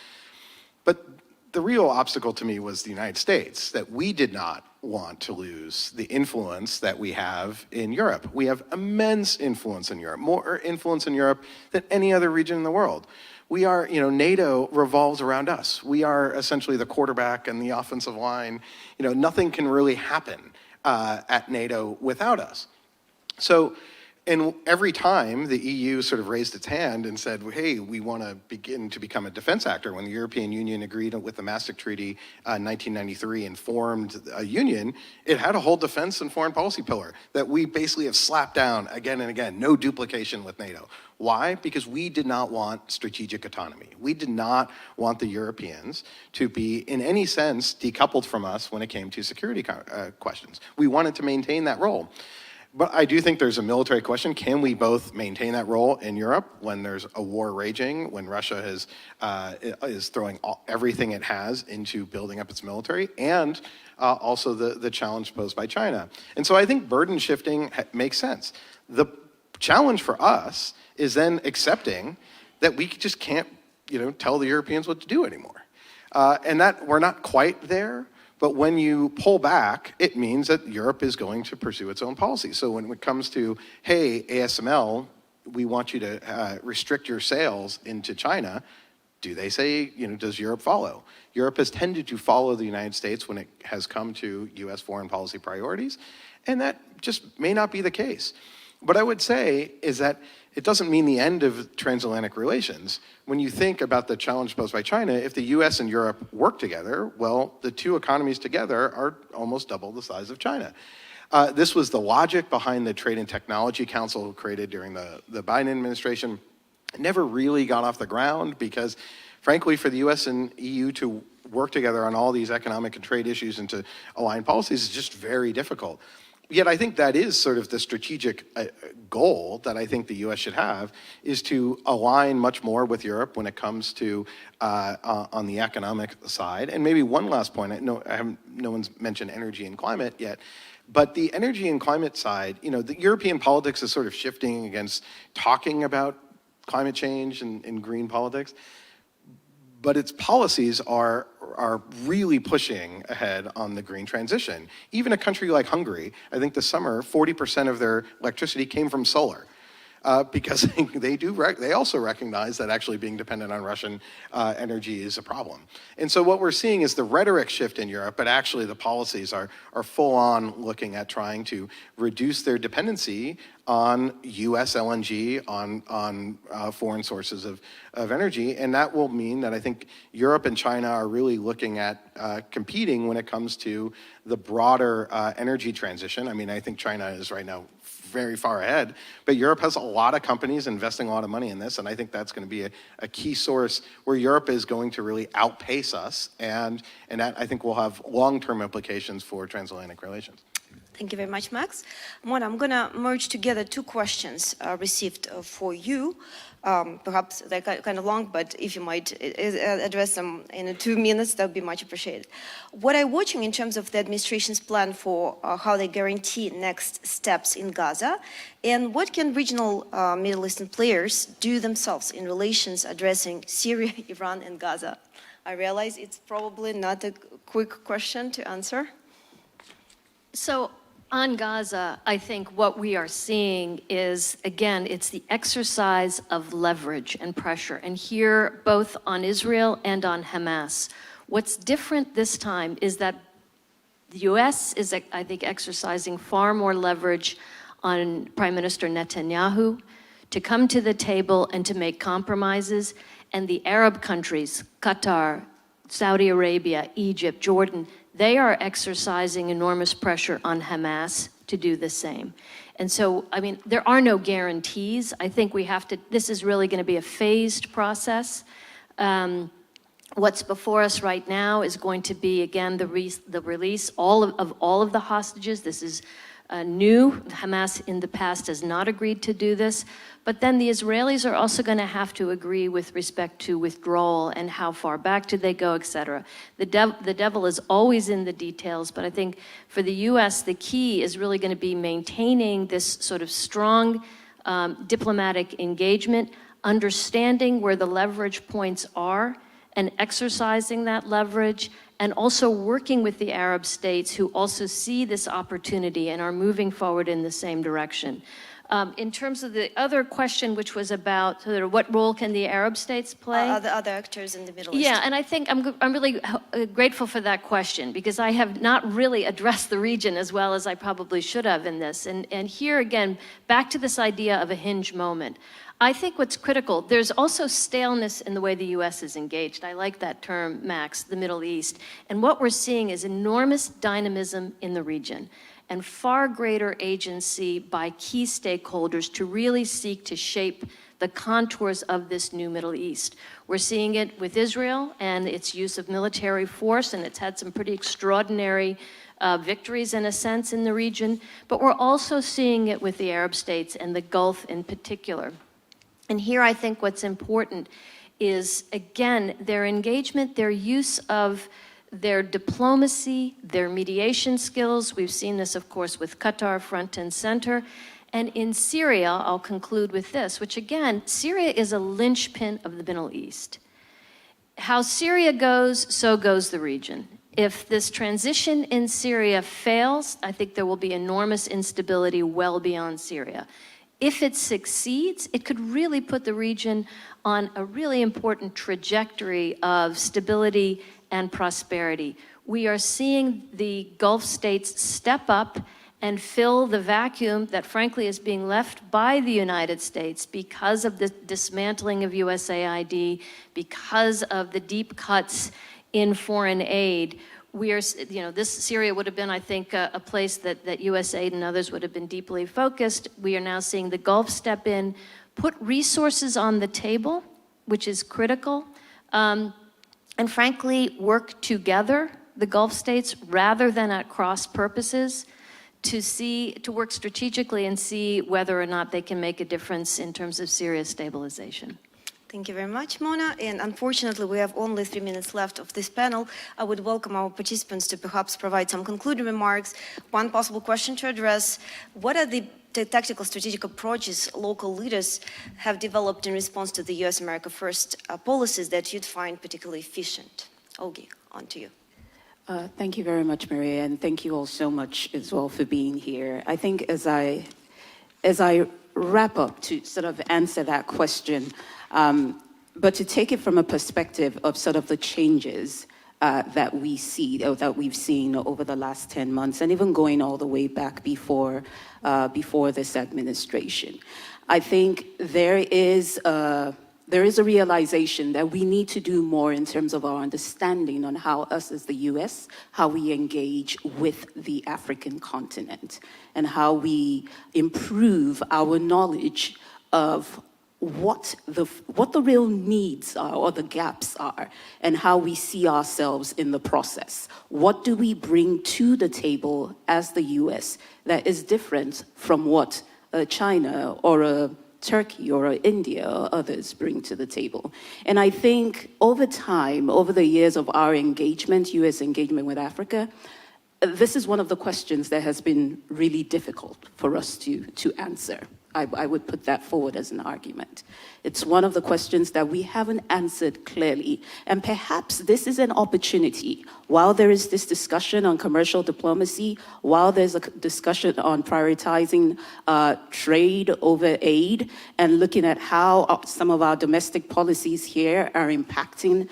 But the real obstacle to me was the United States, that we did not want to lose the influence that we have in Europe. We have immense influence in Europe, more influence in Europe than any other region in the world. We are, NATO revolves around us. We are essentially the quarterback and the offensive line. Nothing can really happen at NATO without us. So And every time the EU sort of raised its hand and said, hey, we want to begin to become a defense actor, when the European Union agreed with the Maastricht Treaty in 1993 and formed a union, it had a whole defense and foreign policy pillar that we basically have slapped down again and again, no duplication with NATO. Why? Because we did not want strategic autonomy. We did not want the Europeans to be, in any sense, decoupled from us when it came to security questions. We wanted to maintain that role. But I do think there's a military question. Can we both maintain that role in Europe when there's a war raging, when Russia is throwing everything it has into building up its military, and also the challenge posed by China? And so I think burden shifting makes sense. The challenge for us is then accepting that we just can't, tell the Europeans what to do anymore. And that we're not quite there. But when you pull back, it means that Europe is going to pursue its own policy. So when it comes to, hey, ASML, we want you to restrict your sales into China, do they say, does Europe follow? Europe has tended to follow the United States when it has come to US foreign policy priorities, and that just may not be the case. What I would say is that it doesn't mean the end of transatlantic relations. When you think about the challenge posed by China, if the US and Europe work together, well, the two economies together are almost double the size of China. This was the logic behind the Trade and Technology Council created during the Biden administration. It never really got off the ground because, frankly, for the US and EU to work together on all these economic and trade issues and to align policies is just very difficult. Yet I think that is sort of the strategic goal that I think the U.S. should have, is to align much more with Europe when it comes to on the economic side. And maybe one last point, no one's mentioned energy and climate yet, but the energy and climate side, the European politics is sort of shifting against talking about climate change and green politics. But its policies are really pushing ahead on the green transition. Even a country like Hungary, I think this summer, 40% of their electricity came from solar. Because they also recognize that actually being dependent on Russian energy is a problem. And so what we're seeing is the rhetoric shift in Europe, but actually the policies are full on looking at trying to reduce their dependency on US LNG, on foreign sources of energy. And that will mean that I think Europe and China are really looking at competing when it comes to the broader energy transition. I mean, I think China is right now very far ahead, but Europe has a lot of companies investing a lot of money in this, and I think that's going to be a key source where Europe is going to really outpace us, and that I think will have long-term implications for transatlantic relations. Thank you very much, Max. Mona, I'm going to merge together two questions received for you. Perhaps they're kind of long, but if you might address them in 2 minutes, that would be much appreciated. What I'm watching in terms of the administration's plan for how they guarantee next steps in Gaza, and what can regional Middle Eastern players do themselves in relations addressing Syria, Iran, and Gaza? I realize it's probably not a quick question to answer. So on Gaza, I think what we are seeing is, again, it's the exercise of leverage and pressure, and here both on Israel and on Hamas. What's different this time is that the U.S. is, I think, exercising far more leverage on Prime Minister Netanyahu to come to the table and to make compromises, and the Arab countries, Qatar, Saudi Arabia, Egypt, Jordan, they are exercising enormous pressure on Hamas to do the same. And so, I mean, there are no guarantees. I think we have to, this is really going to be a phased process. What's before us right now is going to be, again, the release of all of the hostages. This is new. Hamas in the past has not agreed to do this. But then the Israelis are also going to have to agree with respect to withdrawal and how far back do they go, et cetera. The devil is always in the details, but I think for the U.S., the key is really going to be maintaining this sort of strong diplomatic engagement, understanding where the leverage points are, and exercising that leverage, and also working with the Arab states who also see this opportunity and are moving forward in the same direction. In terms of the other question, which was about sort of what role can the Arab states play? The other actors in the Middle East. Yeah, and I think I'm really grateful for that question, because I have not really addressed the region as well as I probably should have in this. And here again, back to this idea of a hinge moment. I think what's critical, there's also staleness in the way the U.S. is engaged. I like that term, Max, the Middle East. And what we're seeing is enormous dynamism in the region and far greater agency by key stakeholders to really seek to shape the contours of this new Middle East. We're seeing it with Israel and its use of military force, and it's had some pretty extraordinary victories in a sense in the region, but we're also seeing it with the Arab states and the Gulf in particular. And here I think what's important is, again, their engagement, their use of their diplomacy, their mediation skills. We've seen this, of course, with Qatar front and center. And in Syria, I'll conclude with this, which again, Syria is a linchpin of the Middle East. How Syria goes, so goes the region. If this transition in Syria fails, I think there will be enormous instability well beyond Syria. If it succeeds, it could really put the region on a really important trajectory of stability and prosperity. We are seeing the Gulf states step up and fill the vacuum that frankly is being left by the United States because of the dismantling of USAID, because of the deep cuts in foreign aid. We are, this Syria would have been, I think, a place that USAID and others would have been deeply focused. We are now seeing the Gulf step in, put resources on the table, which is critical, and frankly, work together, the Gulf states, rather than at cross purposes, to work strategically and see whether or not they can make a difference in terms of Syria's stabilization. Thank you very much, Mona. And unfortunately, we have only 3 minutes left of this panel. I would welcome our participants to perhaps provide some concluding remarks. One possible question to address: what are the tactical strategic approaches local leaders have developed in response to the US America First policies that you'd find particularly efficient? Olgi, on to you. Thank you very much, Maria, and thank you all so much as well for being here. I think as I wrap up to sort of answer that question, but to take it from a perspective of sort of the changes that we see, or that we've seen over the last 10 months, and even going all the way back before this administration. I think there is a realization that we need to do more in terms of our understanding on how us as the US, how we engage with the African continent, and how we improve our knowledge of what the real needs are, or the gaps are, and how we see ourselves in the process. What do we bring to the table as the US that is different from what China or a Turkey or India or others bring to the table? And I think over time, over the years of our engagement, US engagement with Africa, this is one of the questions that has been really difficult for us to answer. I would put that forward as an argument. It's one of the questions that we haven't answered clearly. And perhaps this is an opportunity, while there is this discussion on commercial diplomacy, while there's a discussion on prioritizing trade over aid, and looking at how some of our domestic policies here are impacting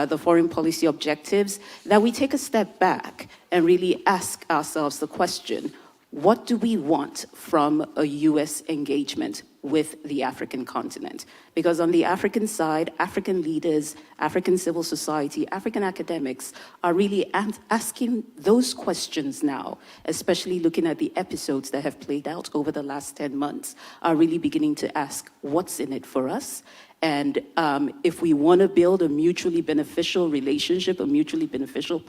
the foreign policy objectives, that we take a step back and really ask ourselves the question: what do we want from a US engagement with the African continent? Because on the African side, African leaders, African civil society, African academics are really asking those questions now, especially looking at the episodes that have played out over the last 10 months, are really beginning to ask, what's in it for us? And if we want to build a mutually beneficial relationship, a mutually beneficial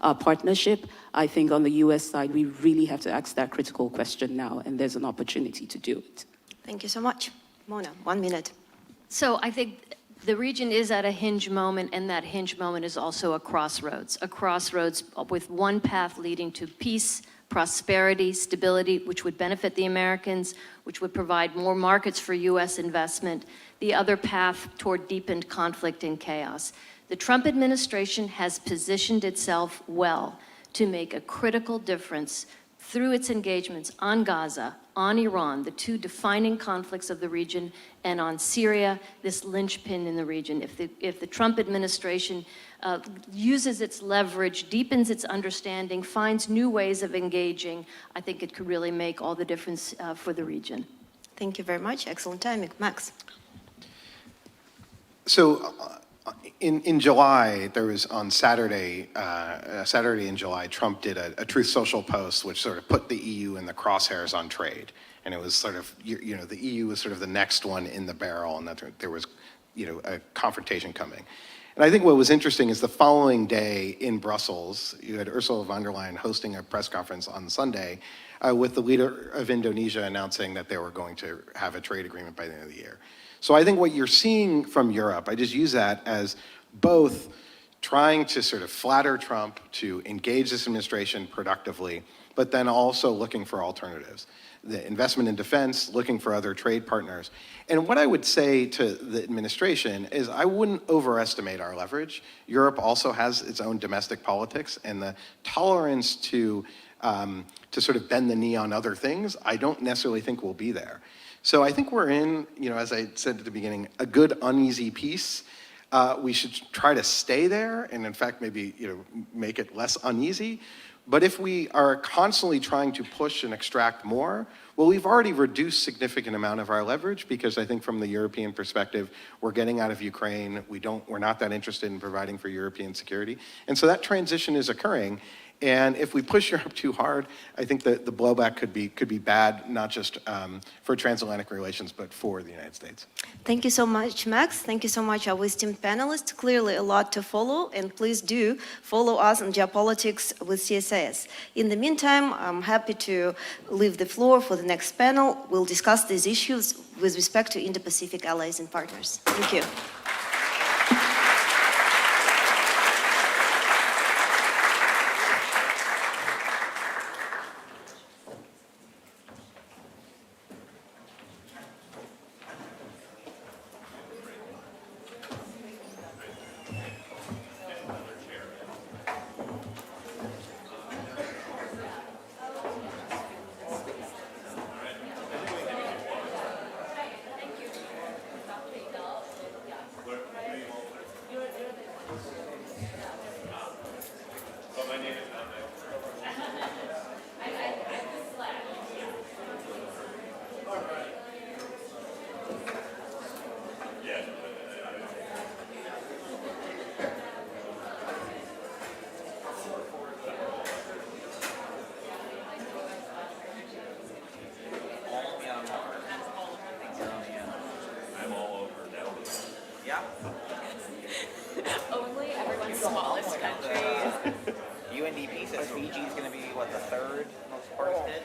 partnership, I think on the US side, we really have to ask that critical question now, and there's an opportunity to do it. Thank you so much. Mona, 1 minute. So I think the region is at a hinge moment, and that hinge moment is also a crossroads with one path leading to peace, prosperity, stability, which would benefit the Americans, which would provide more markets for US investment, the other path toward deepened conflict and chaos. The Trump administration has positioned itself well to make a critical difference through its engagements on Gaza, on Iran, the two defining conflicts of the region, and on Syria, this linchpin in the region. If the Trump administration uses its leverage, deepens its understanding, finds new ways of engaging, I think it could really make all the difference for the region. Thank you very much. Excellent timing. Max. So in July, there was on Saturday in July, Trump did a Truth Social post, which sort of put the EU in the crosshairs on trade. And it was sort of, the EU was sort of the next one in the barrel, and that there was, a confrontation coming. And I think what was interesting is the following day in Brussels, you had Ursula von der Leyen hosting a press conference on Sunday with the leader of Indonesia announcing that they were going to have a trade agreement by the end of the year. So I think what you're seeing from Europe, I just use that as both trying to sort of flatter Trump to engage this administration productively, but then also looking for alternatives. The investment in defense, looking for other trade partners. And what I would say to the administration is I wouldn't overestimate our leverage. Europe also has its own domestic politics, and the tolerance to sort of bend the knee on other things, I don't necessarily think will be there. So I think we're in, as I said at the beginning, a good uneasy peace. We should try to stay there, and in fact, maybe make it less uneasy. But if we are constantly trying to push and extract more, well, we've already reduced significant amount of our leverage because I think from the European perspective, we're getting out of Ukraine. We're not that interested in providing for European security. And so that transition is occurring. And if we push Europe too hard, I think that the blowback could be bad, not just for transatlantic relations, but for the United States. Thank you so much, Max. Thank you so much, our esteemed panelists. Clearly a lot to follow, and please do follow us on Geopolitics with CSIS. In the meantime, I'm happy to leave the floor for the next panel. We'll discuss these issues with respect to Indo-Pacific allies and partners. Thank you. Only everyone's smallest country. UNDP says Fiji is going to be, what, the third most forested?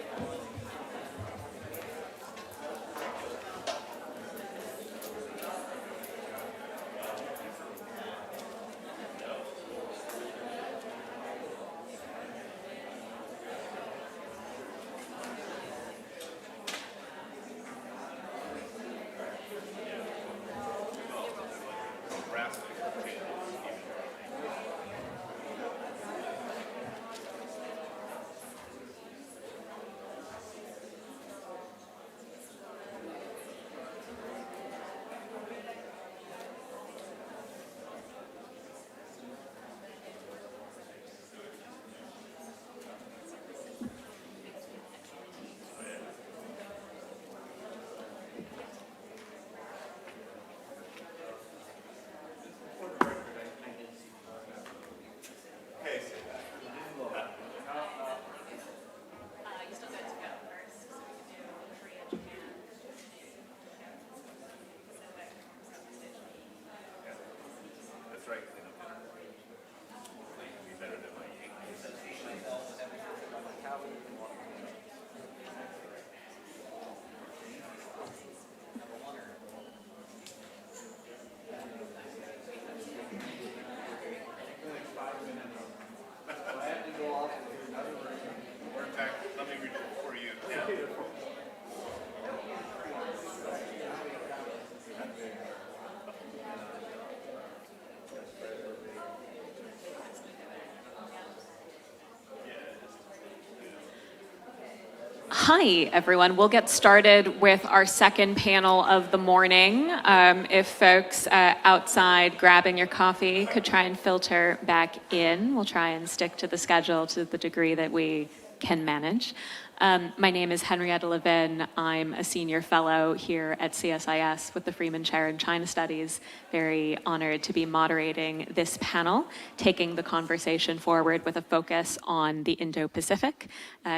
Hi, everyone. We'll get started with our second panel of the morning. If folks outside grabbing your coffee could try and filter back in, we'll try and stick to the schedule to the degree that we can manage. My name is Henrietta Levin. I'm a senior fellow here at CSIS with the Freeman Chair in China Studies. Very honored to be moderating this panel, taking the conversation forward with a focus on the Indo-Pacific,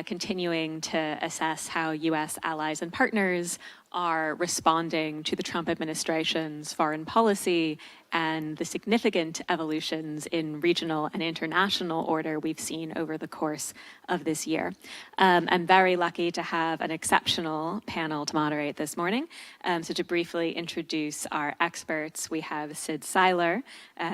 continuing to assess how U.S. allies and partners are responding to the Trump administration's foreign policy and the significant evolutions in regional and international order we've seen over the course of this year. I'm very lucky to have an exceptional panel to moderate this morning. So to briefly introduce our experts, we have Sid Seiler,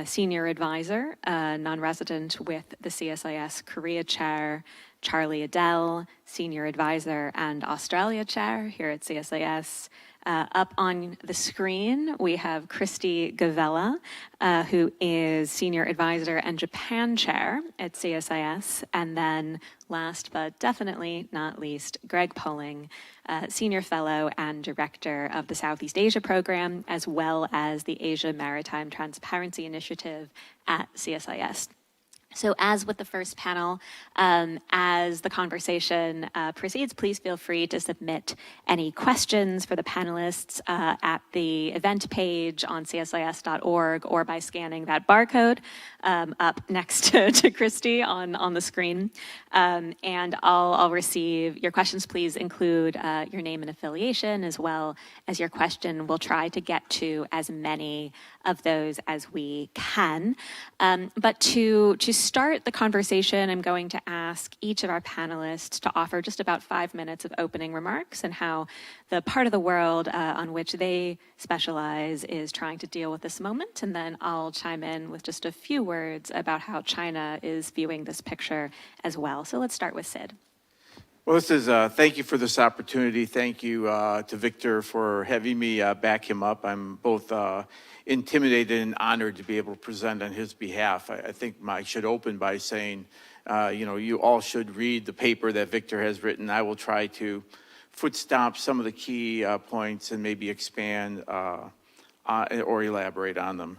Senior Advisor, non-resident with the CSIS Korea Chair, Charlie Adele, Senior Advisor and Australia Chair here at CSIS. Up on the screen, we have Christy Gavella, who is Senior Advisor and Japan Chair at CSIS. And then last but definitely not least, Greg Poling, Senior Fellow and Director of the Southeast Asia Program, as well as the Asia Maritime Transparency Initiative at CSIS. So as with the first panel, as the conversation proceeds, please feel free to submit any questions for the panelists at the event page on csis.org or by scanning that barcode up next to Christy on the screen. And I'll receive your questions. Please include your name and affiliation as well as your question. We'll try to get to as many of those as we can. But to start the conversation, I'm going to ask each of our panelists to offer just about 5 minutes of opening remarks and how the part of the world on which they specialize is trying to deal with this moment. And then I'll chime in with just a few words about how China is viewing this picture as well. So let's start with Sid. Well, thank you for this opportunity. Thank you to Victor for having me back him up. I'm both intimidated and honored to be able to present on his behalf. I think I should open by saying, you all should read the paper that Victor has written. I will try to foot stomp some of the key points and maybe expand or elaborate on them.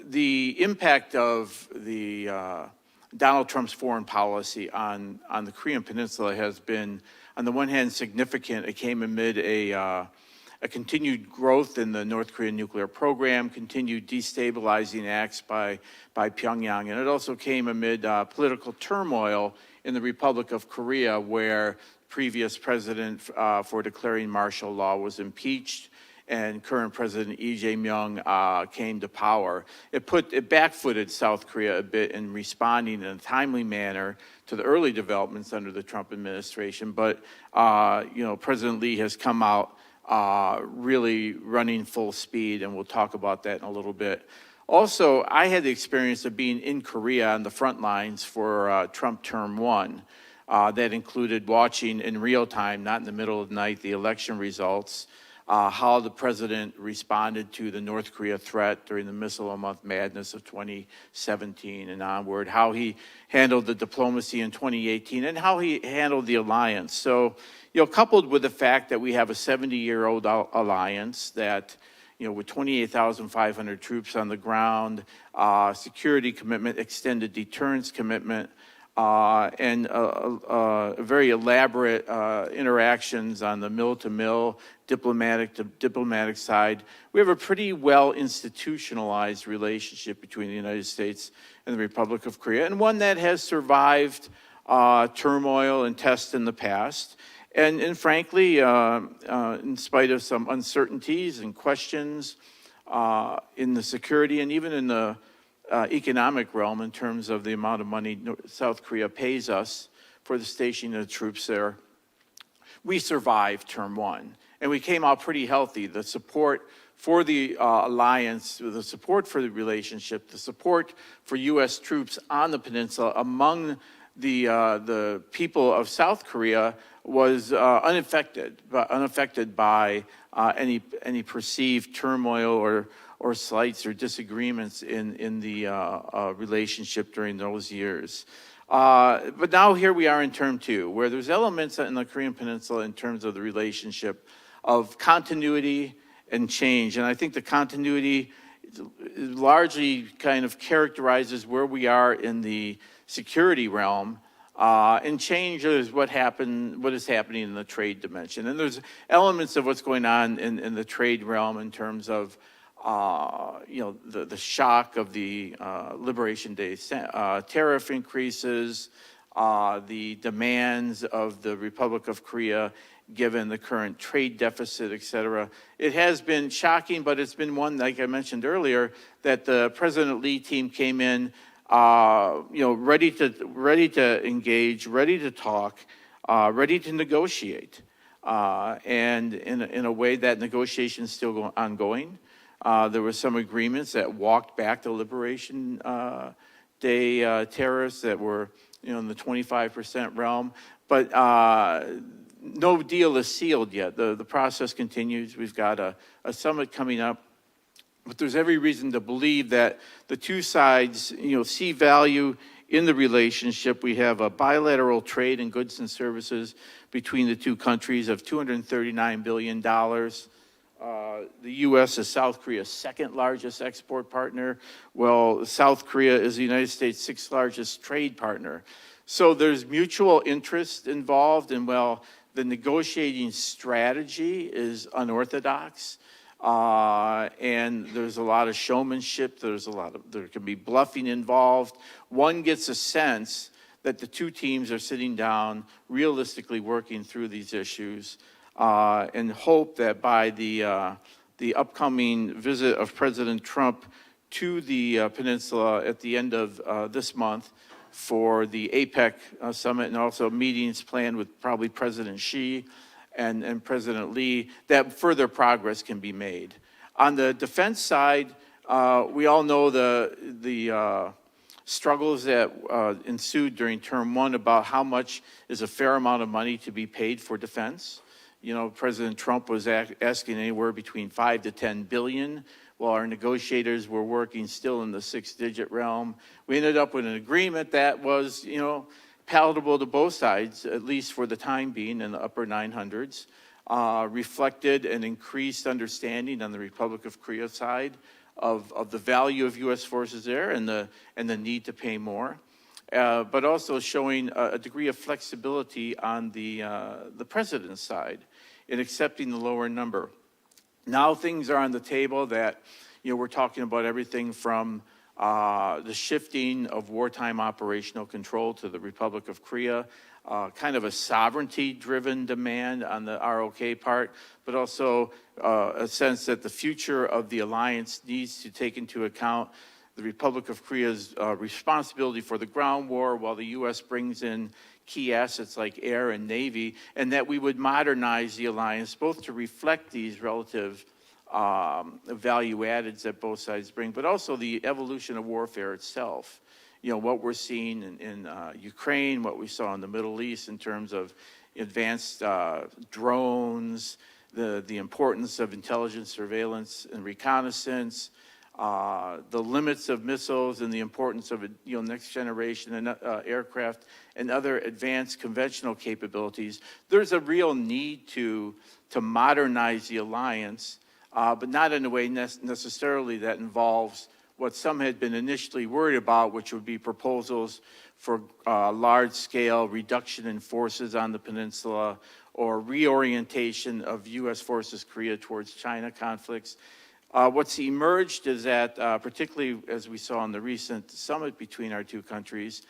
The impact of the Donald Trump's foreign policy on the Korean Peninsula has been, on the one hand, significant. It came amid a continued growth in the North Korean nuclear program, continued destabilizing acts by Pyongyang, and it also came amid political turmoil in the Republic of Korea, where previous president for declaring martial law was impeached, and current President Lee Jae-myung came to power. It backfooted South Korea a bit in responding in a timely manner to the early developments under the Trump administration. But President Lee has come out really running full speed, and we'll talk about that in a little bit. Also, I had the experience of being in Korea on the front lines for Trump Term 1. That included watching in real time, not in the middle of the night, the election results, how the president responded to the North Korea threat during the Missile-a-Month madness of 2017 and onward, how he handled the diplomacy in 2018, and how he handled the alliance. So, coupled with the fact that we have a 70-year-old alliance that, with 28,500 troops on the ground, security commitment, extended deterrence commitment, and very elaborate interactions on the mill-to-mill, diplomatic side, we have a pretty well institutionalized relationship between the United States and the Republic of Korea, and one that has survived turmoil and tests in the past. And frankly, in spite of some uncertainties and questions in the security and even in the economic realm in terms of the amount of money South Korea pays us for the stationing of troops there, we survived Term 1. And we came out pretty healthy. The support for the alliance, the support for the relationship, the support for U.S. troops on the peninsula among the people of South Korea was unaffected by any perceived turmoil or slights or disagreements in the relationship during those years. But now here we are in term 2, where there's elements in the Korean Peninsula in terms of the relationship of continuity and change. And I think the continuity largely kind of characterizes where we are in the security realm, and change is what is happening in the trade dimension. And there's elements of what's going on in the trade realm in terms of the shock of the Liberation Day tariff increases, the demands of the Republic of Korea, given the current trade deficit, et cetera. It has been shocking, but it's been one, like I mentioned earlier, that the President Lee team came in, ready to engage, ready to talk, ready to negotiate, and in a way that negotiation is still ongoing. There were some agreements that walked back the Liberation Day tariffs that were, in the 25% realm, but no deal is sealed yet. The process continues. We've got a summit coming up, but there's every reason to believe that the two sides, see value in the relationship. We have a bilateral trade in goods and services between the two countries of $239 billion. The U.S. is South Korea's second largest export partner. Well, South Korea is the United States' sixth largest trade partner. So there's mutual interest involved, and the negotiating strategy is unorthodox. And there's a lot of showmanship. There can be bluffing involved. One gets a sense that the two teams are sitting down, realistically working through these issues, and hope that by the upcoming visit of President Trump to the peninsula at the end of this month for the APEC summit, and also meetings planned with probably President Xi and President Lee, that further progress can be made. On the defense side, we all know the struggles that ensued during term 1 about how much is a fair amount of money to be paid for defense. President Trump was asking anywhere between $5 to $10 billion, while our negotiators were working still in the 6-digit realm. We ended up with an agreement that was, palatable to both sides, at least for the time being, in the upper 900s, reflected an increased understanding on the Republic of Korea side of the value of U.S. forces there and the need to pay more, but also showing a degree of flexibility on the president's side in accepting the lower number. Now things are on the table that, we're talking about everything from the shifting of wartime operational control to the Republic of Korea, kind of a sovereignty-driven demand on the ROK part, but also a sense that the future of the alliance needs to take into account the Republic of Korea's responsibility for the ground war, while the U.S. brings in key assets like air and navy, and that we would modernize the alliance both to reflect these relative value addeds that both sides bring, but also the evolution of warfare itself. What we're seeing in Ukraine, what we saw in the Middle East in terms of advanced drones, the importance of intelligence, surveillance, and reconnaissance, the limits of missiles and the importance of next generation and aircraft and other advanced conventional capabilities. There's a real need to modernize the alliance, but not in a way necessarily that involves what some had been initially worried about, which would be proposals for large-scale reduction in forces on the peninsula or reorientation of U.S. forces Korea towards China conflicts. What's emerged is that, particularly as we saw in the recent summit between our two countries,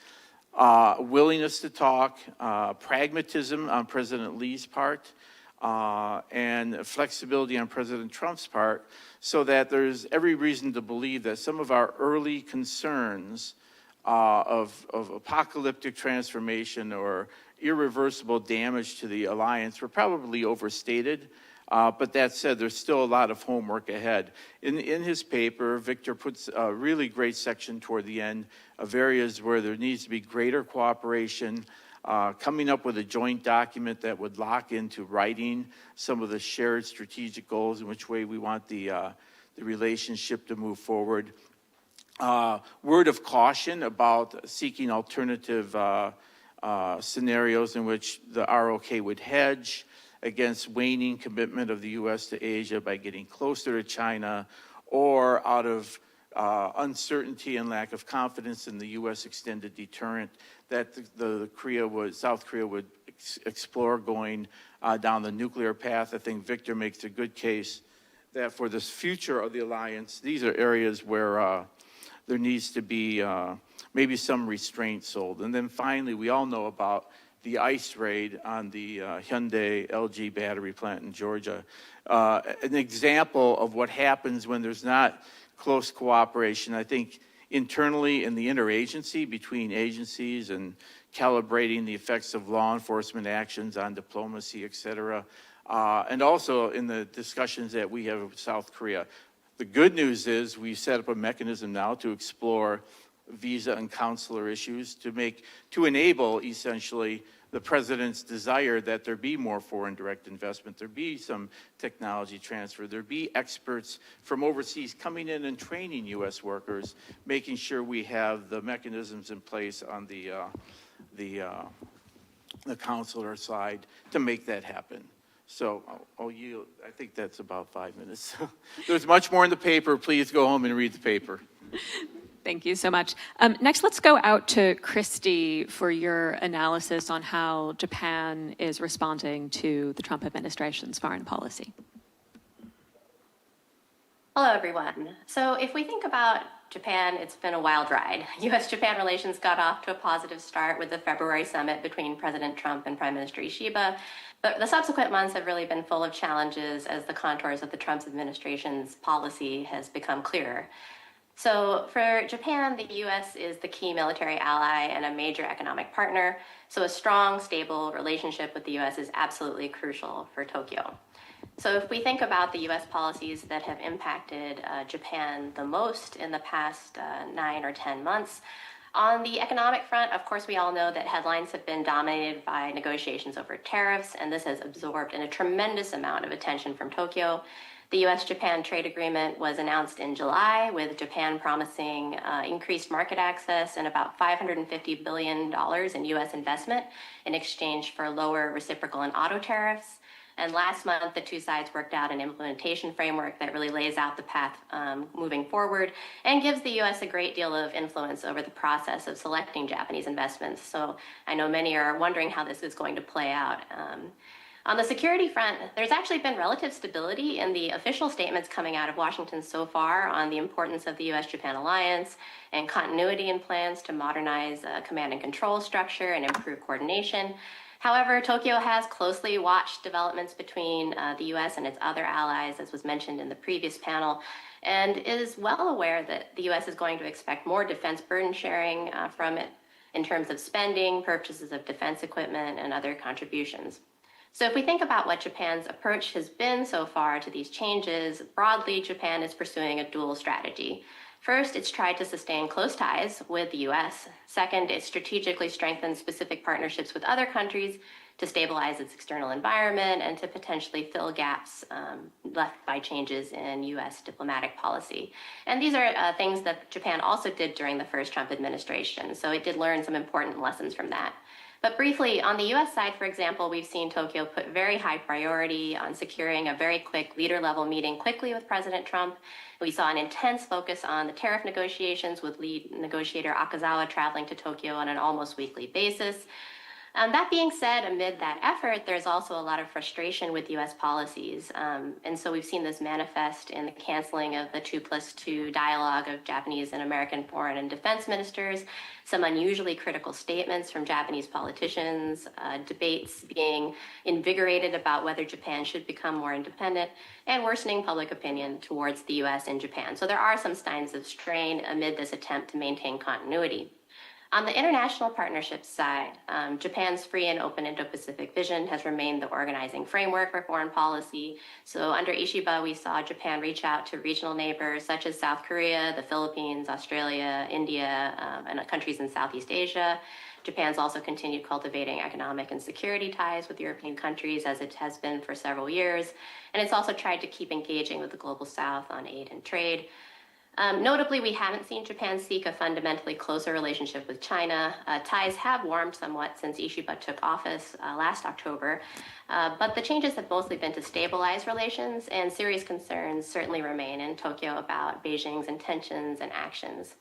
willingness to talk, pragmatism on President Lee's part, and flexibility on President Trump's part, so that there's every reason to believe that some of our early concerns of apocalyptic transformation or irreversible damage to the alliance were probably overstated. But that said, there's still a lot of homework ahead. In his paper, Victor puts a really great section toward the end of areas where there needs to be greater cooperation, coming up with a joint document that would lock into writing some of the shared strategic goals in which way we want the relationship to move forward. word of caution about seeking alternative scenarios in which the ROK would hedge against waning commitment of the U.S. to Asia by getting closer to China, or out of uncertainty and lack of confidence in the U.S. extended deterrent that South Korea would explore going down the nuclear path. I think Victor makes a good case that for this future of the alliance, these are areas where there needs to be maybe some restraint sold. And then finally, we all know about the ICE raid on the Hyundai LG battery plant in Georgia. An example of what happens when there's not close cooperation. I think internally in the interagency between agencies and calibrating the effects of law enforcement actions on diplomacy, et cetera, and also in the discussions that we have with South Korea. The good news is we set up a mechanism now to explore visa and consular issues to enable essentially the president's desire that there be more foreign direct investment, there be some technology transfer, there be experts from overseas coming in and training U.S. workers, making sure we have the mechanisms in place on the consular side to make that happen. So I'll yield. I think that's about 5 minutes. There's much more in the paper. Please go home and read the paper. Thank you so much. Next, let's go out to Christy for your analysis on how Japan is responding to the Trump administration's foreign policy. Hello, everyone. So if we think about Japan, it's been a wild ride. U.S.-Japan relations got off to a positive start with the February summit between President Trump and Prime Minister Ishiba. But the subsequent months have really been full of challenges as the contours of the Trump administration's policy has become clearer. So for Japan, the U.S. is the key military ally and a major economic partner. So a strong, stable relationship with the U.S. is absolutely crucial for Tokyo. So if we think about the U.S. policies that have impacted Japan the most in the past 9 or 10 months, on the economic front, of course, we all know that headlines have been dominated by negotiations over tariffs, and this has absorbed a tremendous amount of attention from Tokyo. The U.S.-Japan trade agreement was announced in July, with Japan promising increased market access and about $550 billion in U.S. investment in exchange for lower reciprocal and auto tariffs. And last month, the two sides worked out an implementation framework that really lays out the path moving forward and gives the U.S. a great deal of influence over the process of selecting Japanese investments. So I know many are wondering how this is going to play out. On the security front, there's actually been relative stability in the official statements coming out of Washington so far on the importance of the U.S.-Japan alliance and continuity in plans to modernize command and control structure and improve coordination. However, Tokyo has closely watched developments between the U.S. and its other allies, as was mentioned in the previous panel, and is well aware that the U.S. is going to expect more defense burden sharing from it in terms of spending, purchases of defense equipment, and other contributions. So if we think about what Japan's approach has been so far to these changes, broadly, Japan is pursuing a dual strategy. First, it's tried to sustain close ties with the U.S. Second, it strategically strengthens specific partnerships with other countries to stabilize its external environment and to potentially fill gaps left by changes in U.S. diplomatic policy. And these are things that Japan also did during the first Trump administration, so it did learn some important lessons from that. But briefly, on the U.S. side, for example, we've seen Tokyo put very high priority on securing a very quick leader-level meeting quickly with President Trump. We saw an intense focus on the tariff negotiations, with lead negotiator Akazawa traveling to Tokyo on an almost weekly basis. That being said, amid that effort, there's also a lot of frustration with U.S. policies. And so we've seen this manifest in the canceling of the 2+2 dialogue of Japanese and American foreign and defense ministers, some unusually critical statements from Japanese politicians, debates being invigorated about whether Japan should become more independent, and worsening public opinion towards the U.S. and Japan. So there are some signs of strain amid this attempt to maintain continuity. On the international partnerships side, Japan's free and open Indo-Pacific vision has remained the organizing framework for foreign policy. So under Ishiba, we saw Japan reach out to regional neighbors such as South Korea, the Philippines, Australia, India, and countries in Southeast Asia. Japan's also continued cultivating economic and security ties with European countries, as it has been for several years. And it's also tried to keep engaging with the Global South on aid and trade. Notably, we haven't seen Japan seek a fundamentally closer relationship with China. Ties have warmed somewhat since Ishiba took office last October, but the changes have mostly been to stabilize relations, and serious concerns certainly remain in Tokyo about Beijing's intentions and actions.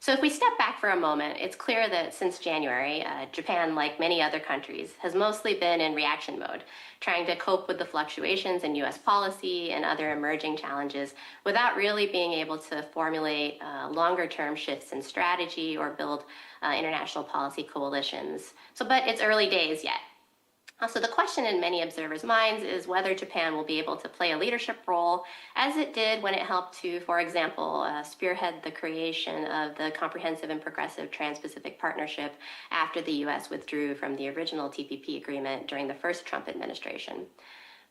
So if we step back for a moment, it's clear that since January, Japan, like many other countries, has mostly been in reaction mode, trying to cope with the fluctuations in U.S. policy and other emerging challenges without really being able to formulate longer-term shifts in strategy or build international policy coalitions. But it's early days yet. So the question in many observers' minds is whether Japan will be able to play a leadership role as it did when it helped to, for example, spearhead the creation of the Comprehensive and Progressive Trans-Pacific Partnership after the U.S. withdrew from the original TPP agreement during the first Trump administration.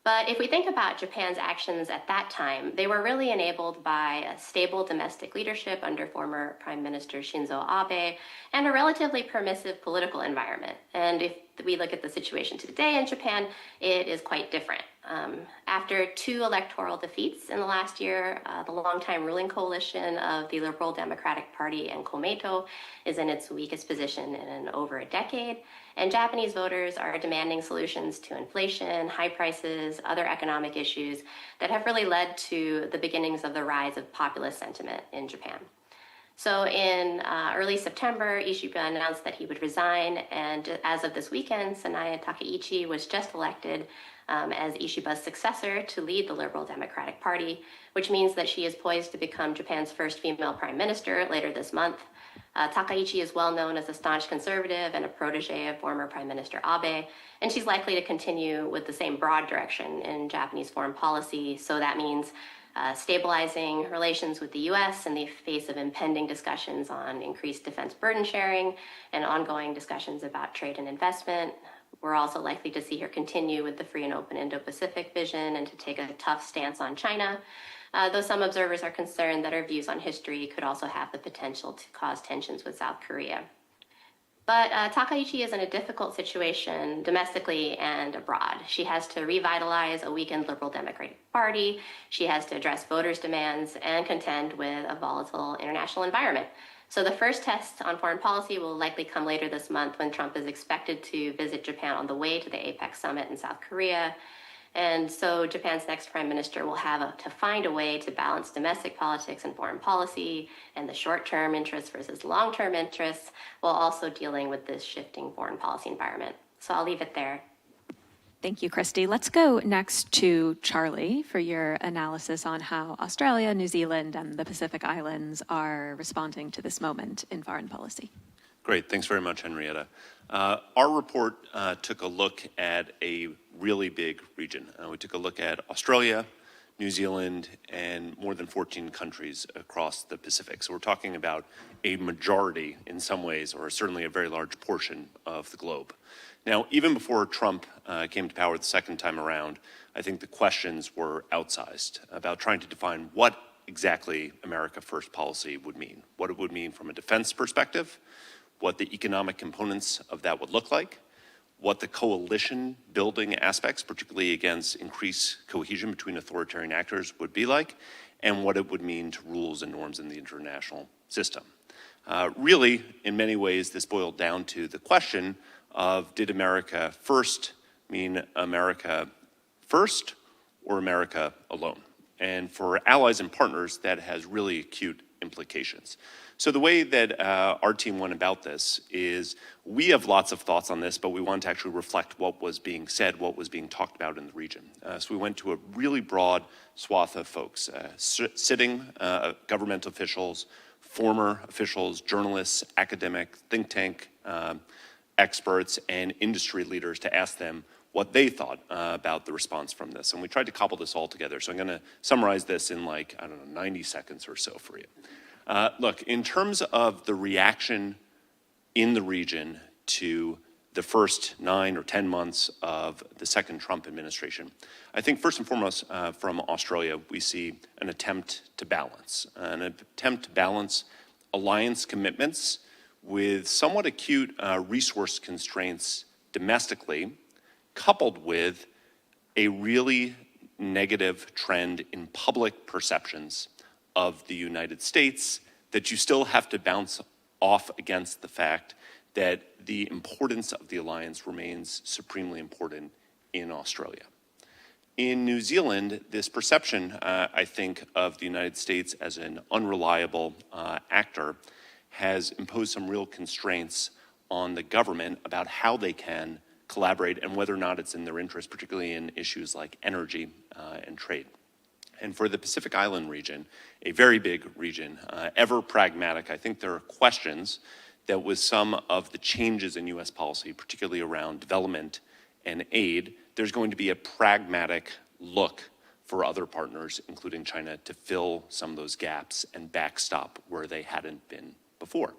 But if we think about Japan's actions at that time, they were really enabled by a stable domestic leadership under former Prime Minister Shinzo Abe and a relatively permissive political environment. And if we look at the situation today in Japan, it is quite different. After 2 electoral defeats in the last year, the longtime ruling coalition of the Liberal Democratic Party and Komeito is in its weakest position in over a decade, and Japanese voters are demanding solutions to inflation, high prices, other economic issues that have really led to the beginnings of the rise of populist sentiment in Japan. So in early September, Ishiba announced that he would resign, and as of this weekend, Sanae Takaichi was just elected as Ishiba's successor to lead the Liberal Democratic Party, which means that she is poised to become Japan's first female prime minister later this month. Takaichi is well known as a staunch conservative and a protege of former Prime Minister Abe, and she's likely to continue with the same broad direction in Japanese foreign policy. So that means stabilizing relations with the U.S. in the face of impending discussions on increased defense burden sharing and ongoing discussions about trade and investment. We're also likely to see her continue with the free and open Indo-Pacific vision and to take a tough stance on China, though some observers are concerned that her views on history could also have the potential to cause tensions with South Korea. But Takaichi is in a difficult situation domestically and abroad. She has to revitalize a weakened Liberal Democratic Party. She has to address voters' demands and contend with a volatile international environment. So the first test on foreign policy will likely come later this month when Trump is expected to visit Japan on the way to the APEC summit in South Korea. And so Japan's next prime minister will have to find a way to balance domestic politics and foreign policy and the short-term interests versus long-term interests, while also dealing with this shifting foreign policy environment. So I'll leave it there. Thank you, Christy. Let's go next to Charlie for your analysis on how Australia, New Zealand, and the Pacific Islands are responding to this moment in foreign policy. Great, thanks very much, Henrietta. Our report took a look at a really big region. We took a look at Australia, New Zealand, and more than 14 countries across the Pacific. So we're talking about a majority in some ways, or certainly a very large portion of the globe. Now, even before Trump came to power the second time around, I think the questions were outsized about trying to define what exactly America First policy would mean, what it would mean from a defense perspective, what the economic components of that would look like, what the coalition building aspects, particularly against increased cohesion between authoritarian actors, would be like, and what it would mean to rules and norms in the international system. Really, in many ways, this boiled down to the question of, did America first mean America first or America alone? And for allies and partners, that has really acute implications. So the way that our team went about this is we have lots of thoughts on this, but we wanted to actually reflect what was being said, what was being talked about in the region. So we went to a really broad swath of folks, sitting government officials, former officials, journalists, academic, think tank experts, and industry leaders to ask them what they thought about the response from this. And we tried to cobble this all together. So I'm going to summarize this in 90 seconds or so for you. Look, in terms of the reaction in the region to the first 9 or 10 months of the second Trump administration, I think first and foremost from Australia, we see an attempt to balance alliance commitments with somewhat acute resource constraints domestically, coupled with a really negative trend in public perceptions of the United States that you still have to bounce off against the fact that the importance of the alliance remains supremely important in Australia. In New Zealand, this perception, I think, of the United States as an unreliable actor has imposed some real constraints on the government about how they can collaborate and whether or not it's in their interest, particularly in issues like energy and trade. And for the Pacific Island region, a very big region, ever pragmatic, I think there are questions that with some of the changes in U.S. policy, particularly around development and aid, there's going to be a pragmatic look for other partners, including China, to fill some of those gaps and backstop where they hadn't been before.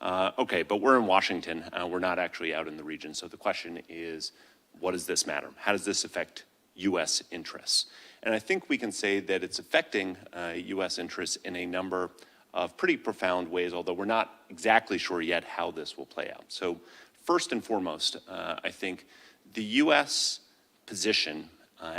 Okay, but we're in Washington. We're not actually out in the region. So the question is, what does this matter? How does this affect U.S. interests? And I think we can say that it's affecting U.S. interests in a number of pretty profound ways, although we're not exactly sure yet how this will play out. So first and foremost, I think the U.S. position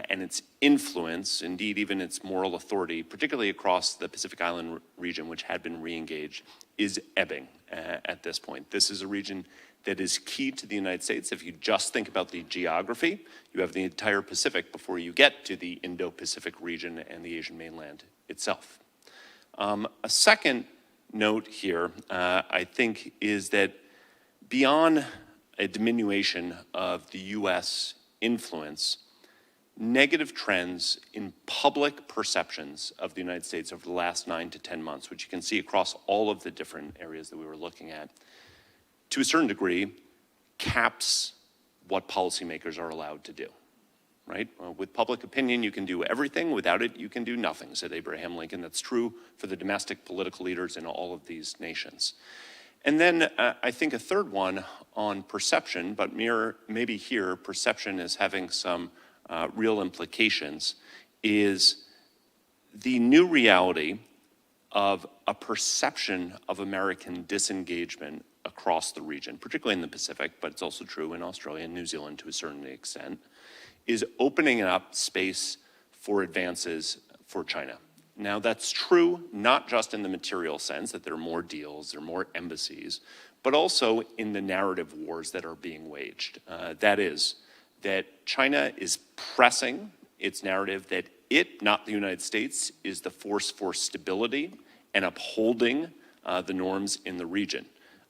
and its influence, indeed even its moral authority, particularly across the Pacific Island region, which had been re-engaged, is ebbing at this point. This is a region that is key to the United States. If you just think about the geography, you have the entire Pacific before you get to the Indo-Pacific region and the Asian mainland itself. A second note here, I think, is that beyond a diminution of the U.S. influence, negative trends in public perceptions of the United States over the last 9 to 10 months, which you can see across all of the different areas that we were looking at, to a certain degree, caps what policymakers are allowed to do, right? With public opinion, you can do everything. Without it, you can do nothing, said Abraham Lincoln. That's true for the domestic political leaders in all of these nations. And then I think a third one on perception, but maybe here perception is having some real implications, is the new reality of a perception of American disengagement across the region, particularly in the Pacific, but it's also true in Australia and New Zealand to a certain extent, is opening up space for advances for China. Now that's true not just in the material sense that there are more deals, there are more embassies, but also in the narrative wars that are being waged. That is, that China is pressing its narrative that it, not the United States, is the force for stability and upholding the norms in the region.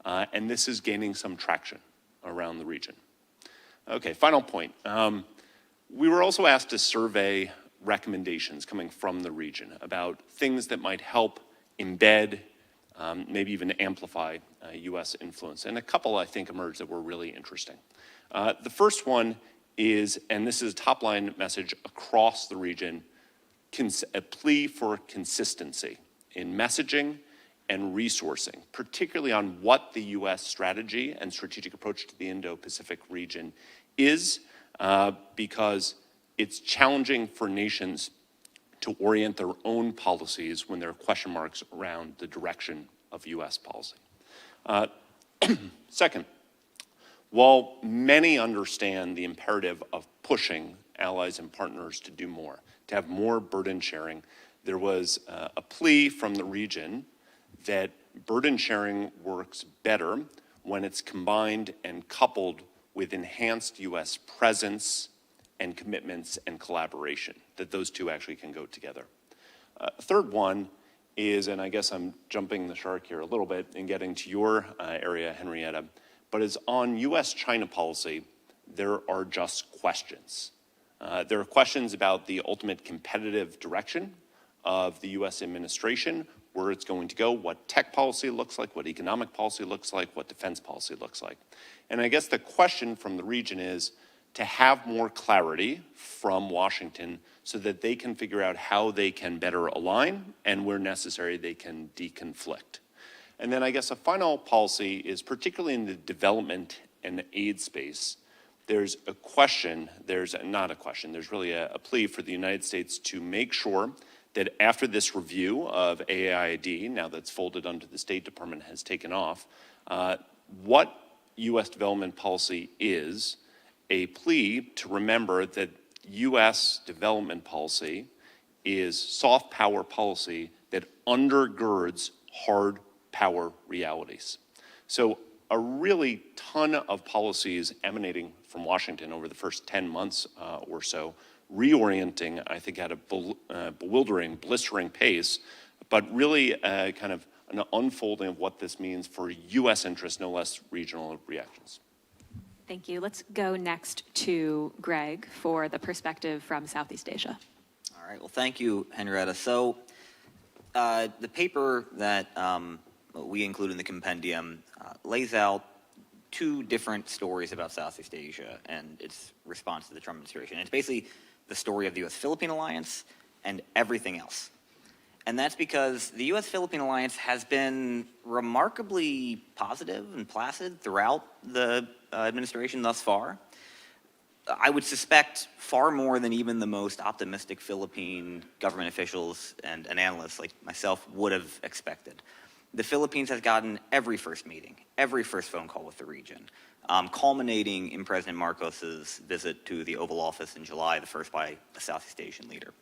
And this is gaining some traction around the region. Okay, final point. We were also asked to survey recommendations coming from the region about things that might help embed, maybe even amplify U.S. influence. And a couple, I think, emerged that were really interesting. The first one is, and this is a top-line message across the region, a plea for consistency in messaging and resourcing, particularly on what the U.S. strategy and strategic approach to the Indo-Pacific region is, because it's challenging for nations to orient their own policies when there are question marks around the direction of U.S. policy. Second, while many understand the imperative of pushing allies and partners to do more, to have more burden sharing, there was a plea from the region that burden sharing works better when it's combined and coupled with enhanced U.S. presence and commitments and collaboration, that those two actually can go together. Third one is, and I guess I'm jumping the shark here a little bit and getting to your area, Henrietta, but is on U.S.-China policy, there are just questions. There are questions about the ultimate competitive direction of the U.S. administration, where it's going to go, what tech policy looks like, what economic policy looks like, what defense policy looks like. And I guess the question from the region is to have more clarity from Washington so that they can figure out how they can better align and where necessary they can deconflict. And then I guess a final policy is particularly in the development and aid space, there's a question, there's really a plea for the United States to make sure that after this review of AIID, now that's folded under the State Department, has taken off, what U.S. development policy is, a plea to remember that U.S. development policy is soft power policy that undergirds hard power realities. So a really ton of policies emanating from Washington over the first 10 months or so, reorienting, I think, at a bewildering, blistering pace, but really kind of an unfolding of what this means for U.S. interests, no less regional reactions. Thank you. Let's go next to Greg for the perspective from Southeast Asia. All right. Well, thank you, Henrietta. So the paper that we include in the compendium lays out two different stories about Southeast Asia and its response to the Trump administration. It's basically the story of the U.S.-Philippine alliance and everything else. And that's because the U.S.-Philippine alliance has been remarkably positive and placid throughout the administration thus far. I would suspect far more than even the most optimistic Philippine government officials and analysts like myself would have expected. The Philippines has gotten every first meeting, every first phone call with the region, culminating in President Marcos's visit to the Oval Office in July, the first by a Southeast Asian leader.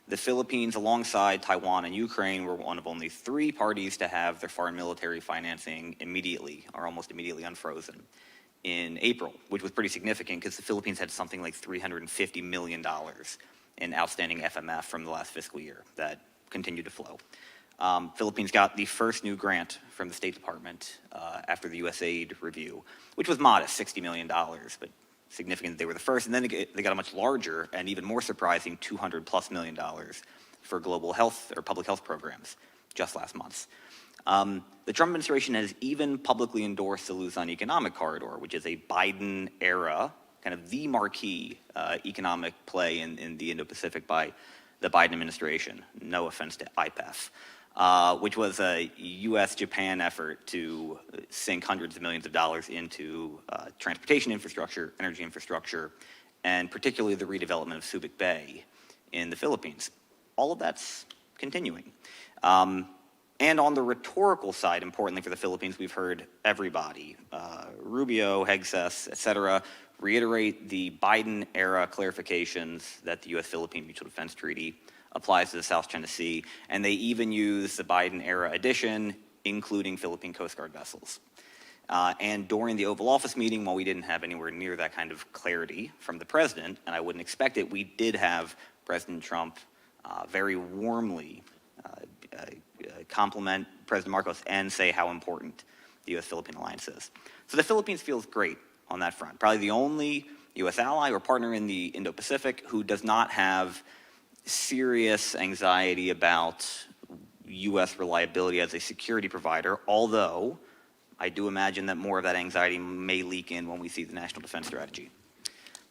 The Philippines, alongside Taiwan and Ukraine, were one of only 3 parties to have their foreign military financing immediately, or almost immediately, unfrozen in April, which was pretty significant because the Philippines had something like $350 million in outstanding FMF from the last fiscal year that continued to flow. Philippines got the first new grant from the State Department after the USAID review, which was modest, $60 million, but significant that they were the first. And then they got a much larger and even more surprising $200+ million for global health or public health programs just last month. The Trump administration has even publicly endorsed the Luzon Economic Corridor, which is a Biden-era, kind of the marquee economic play in the Indo-Pacific by the Biden administration. No offense to IPEF. Which was a U.S.-Japan effort to sink hundreds of millions of dollars into transportation infrastructure, energy infrastructure, and particularly the redevelopment of Subic Bay in the Philippines. All of that's continuing. And on the rhetorical side, importantly for the Philippines, we've heard everybody, Rubio, Hegseth, et cetera, reiterate the Biden-era clarifications that the U.S.-Philippine Mutual Defense Treaty applies to the South China Sea, and they even use the Biden-era addition, including Philippine Coast Guard vessels. And during the Oval Office meeting, while we didn't have anywhere near that kind of clarity from the president, and I wouldn't expect it, we did have President Trump very warmly compliment President Marcos and say how important the U.S.-Philippine alliance is. So the Philippines feels great on that front. Probably the only U.S. ally or partner in the Indo-Pacific who does not have serious anxiety about U.S. reliability as a security provider, although I do imagine that more of that anxiety may leak in when we see the National Defense Strategy.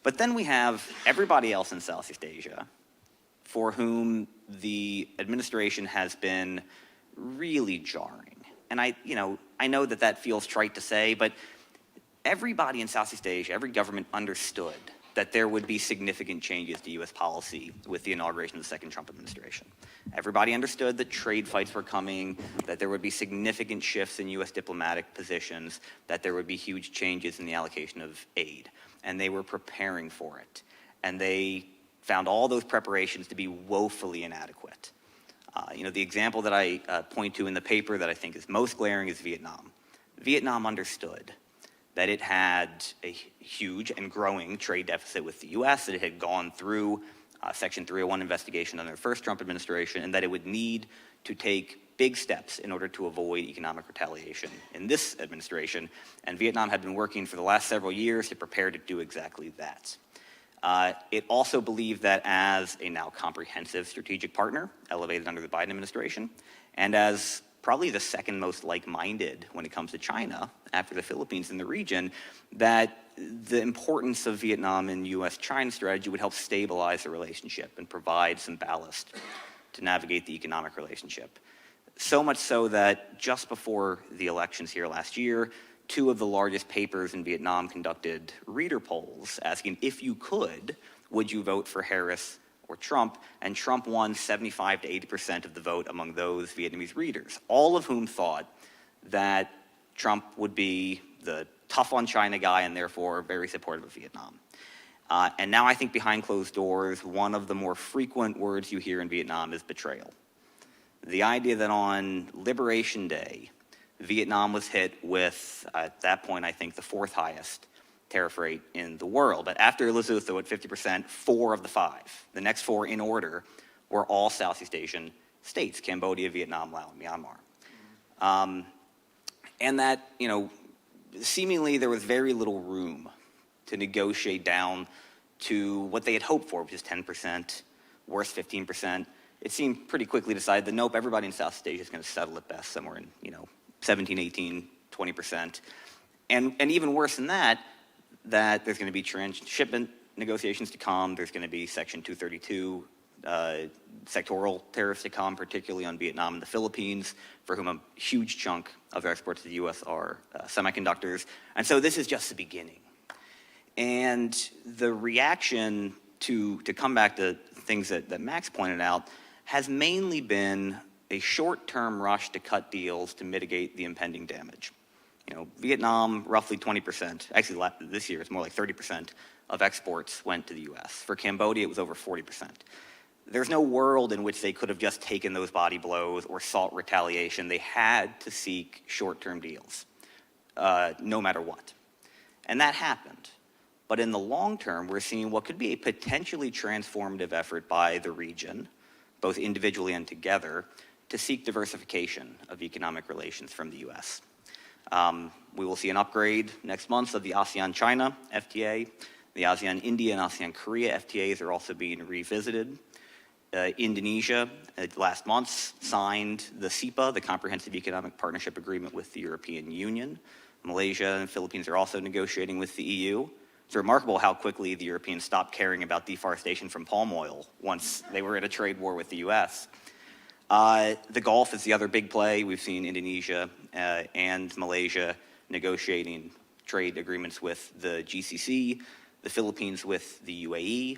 But then we have everybody else in Southeast Asia for whom the administration has been really jarring. And I know that feels trite to say, but everybody in Southeast Asia, every government understood that there would be significant changes to U.S. policy with the inauguration of the second Trump administration. Everybody understood that trade fights were coming, that there would be significant shifts in U.S. diplomatic positions, that there would be huge changes in the allocation of aid. And they were preparing for it. And they found all those preparations to be woefully inadequate. The example that I point to in the paper that I think is most glaring is Vietnam. Vietnam understood that it had a huge and growing trade deficit with the U.S., that it had gone through Section 301 investigation under the first Trump administration, and that it would need to take big steps in order to avoid economic retaliation in this administration. And Vietnam had been working for the last several years to prepare to do exactly that. It also believed that as a now comprehensive strategic partner, elevated under the Biden administration, and as probably the second most like-minded when it comes to China after the Philippines in the region, that the importance of Vietnam and U.S.-China strategy would help stabilize the relationship and provide some ballast to navigate the economic relationship. So much so that just before the elections here last year, 2 of the largest papers in Vietnam conducted reader polls asking if you could, would you vote for Harris or Trump? And Trump won 75 to 80% of the vote among those Vietnamese readers, all of whom thought that Trump would be the tough on China guy and therefore very supportive of Vietnam. And now I think behind closed doors, one of the more frequent words you hear in Vietnam is betrayal. the idea that on Liberation Day, Vietnam was hit with, at that point, I think the 4th highest tariff rate in the world. But after Lesotho at 50%, 4 of the 5, the next 4 in order, were all Southeast Asian states: Cambodia, Vietnam, Laos, and Myanmar. And that, seemingly there was very little room to negotiate down to what they had hoped for, which is 10%, worst 15%. It seemed pretty quickly decided that nope, everybody in Southeast Asia is going to settle at best somewhere in 17, 18, 20%. And even worse than that, that there's going to be transshipment negotiations to come. There's going to be Section 232 sectoral tariffs to come, particularly on Vietnam and the Philippines, for whom a huge chunk of their exports to the U.S. are semiconductors. And so this is just the beginning. And the reaction to come back to things that Max pointed out has mainly been a short-term rush to cut deals to mitigate the impending damage. Vietnam, roughly 20%, actually this year it's more like 30% of exports went to the U.S. For Cambodia, it was over 40%. There's no world in which they could have just taken those body blows or sought retaliation. They had to seek short-term deals, no matter what. And that happened. But in the long term, we're seeing what could be a potentially transformative effort by the region, both individually and together, to seek diversification of economic relations from the U.S. We will see an upgrade next month of the ASEAN-China FTA. The ASEAN-India and ASEAN-Korea FTAs are also being revisited. Indonesia, last month, signed the CEPA, the Comprehensive Economic Partnership Agreement with the European Union. Malaysia and the Philippines are also negotiating with the EU. It's remarkable how quickly the Europeans stopped caring about deforestation from palm oil once they were in a trade war with the U.S. The Gulf is the other big play. We've seen Indonesia and Malaysia negotiating trade agreements with the GCC, the Philippines with the UAE.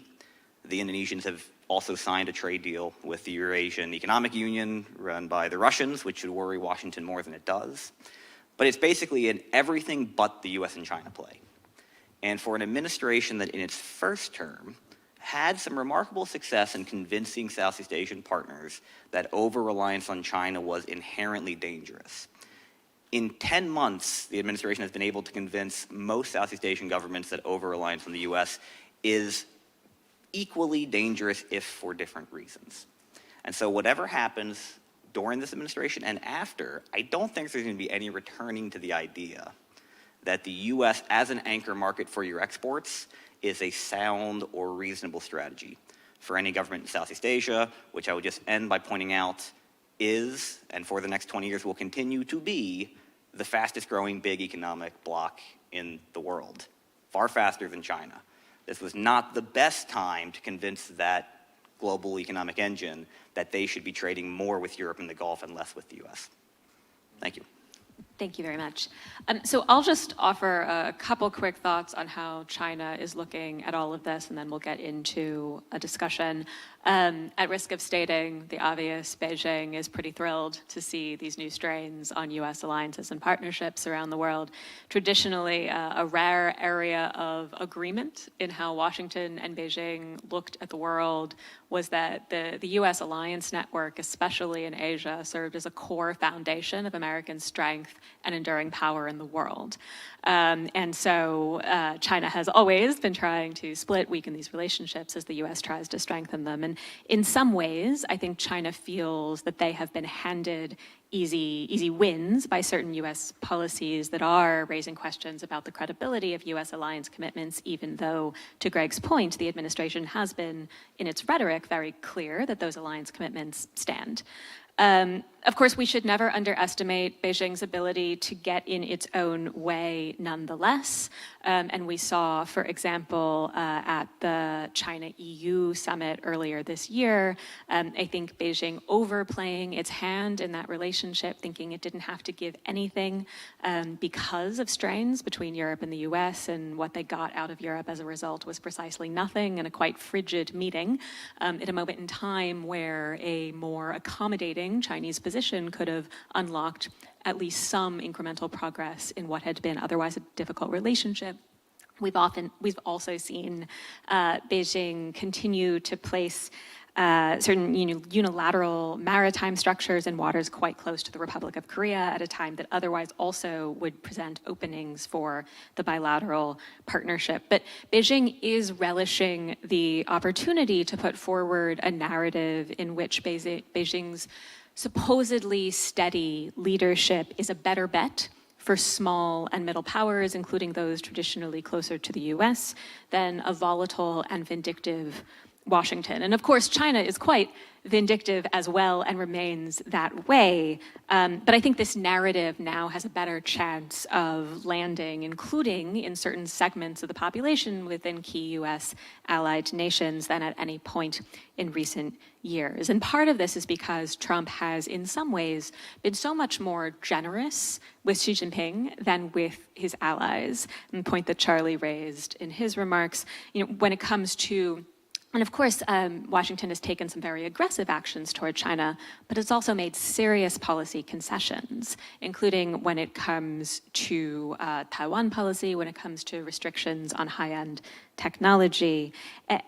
The Indonesians have also signed a trade deal with the Eurasian Economic Union run by the Russians, which should worry Washington more than it does. But it's basically an everything but the U.S. and China play. And for an administration that in its first term had some remarkable success in convincing Southeast Asian partners that over-reliance on China was inherently dangerous, in 10 months, the administration has been able to convince most Southeast Asian governments that over-reliance on the U.S. is equally dangerous, if for different reasons. And so whatever happens during this administration and after, I don't think there's going to be any returning to the idea that the U.S. as an anchor market for your exports is a sound or reasonable strategy for any government in Southeast Asia, which I would just end by pointing out is, and for the next 20 years will continue to be, the fastest growing big economic bloc in the world, far faster than China. This was not the best time to convince that global economic engine that they should be trading more with Europe and the Gulf and less with the U.S. Thank you. Thank you very much. So I'll just offer a couple quick thoughts on how China is looking at all of this, and then we'll get into a discussion. At risk of stating the obvious, Beijing is pretty thrilled to see these new strains on U.S. alliances and partnerships around the world. Traditionally, a rare area of agreement in how Washington and Beijing looked at the world was that the U.S. alliance network, especially in Asia, served as a core foundation of American strength and enduring power in the world. And so China has always been trying to split, weaken these relationships as the U.S. tries to strengthen them. And in some ways, I think China feels that they have been handed easy wins by certain U.S. policies that are raising questions about the credibility of U.S. alliance commitments, even though, to Greg's point, the administration has been, in its rhetoric, very clear that those alliance commitments stand. Of course, we should never underestimate Beijing's ability to get in its own way nonetheless. And we saw, for example, at the China-EU summit earlier this year, I think Beijing overplaying its hand in that relationship, thinking it didn't have to give anything because of strains between Europe and the US, and what they got out of Europe as a result was precisely nothing and a quite frigid meeting at a moment in time where a more accommodating Chinese position could have unlocked at least some incremental progress in what had been otherwise a difficult relationship. We've also seen Beijing continue to place certain unilateral maritime structures in waters quite close to the Republic of Korea at a time that otherwise also would present openings for the bilateral partnership. But Beijing is relishing the opportunity to put forward a narrative in which Beijing's supposedly steady leadership is a better bet for small and middle powers, including those traditionally closer to the US, than a volatile and vindictive Washington. And of course, China is quite vindictive as well and remains that way. But I think this narrative now has a better chance of landing, including in certain segments of the population within key US allied nations, than at any point in recent years. And part of this is because Trump has, in some ways, been so much more generous with Xi Jinping than with his allies. And the point that Charlie raised in his remarks, when it comes to and of course, Washington has taken some very aggressive actions toward China, but it's also made serious policy concessions, including when it comes to Taiwan policy, when it comes to restrictions on high-end technology.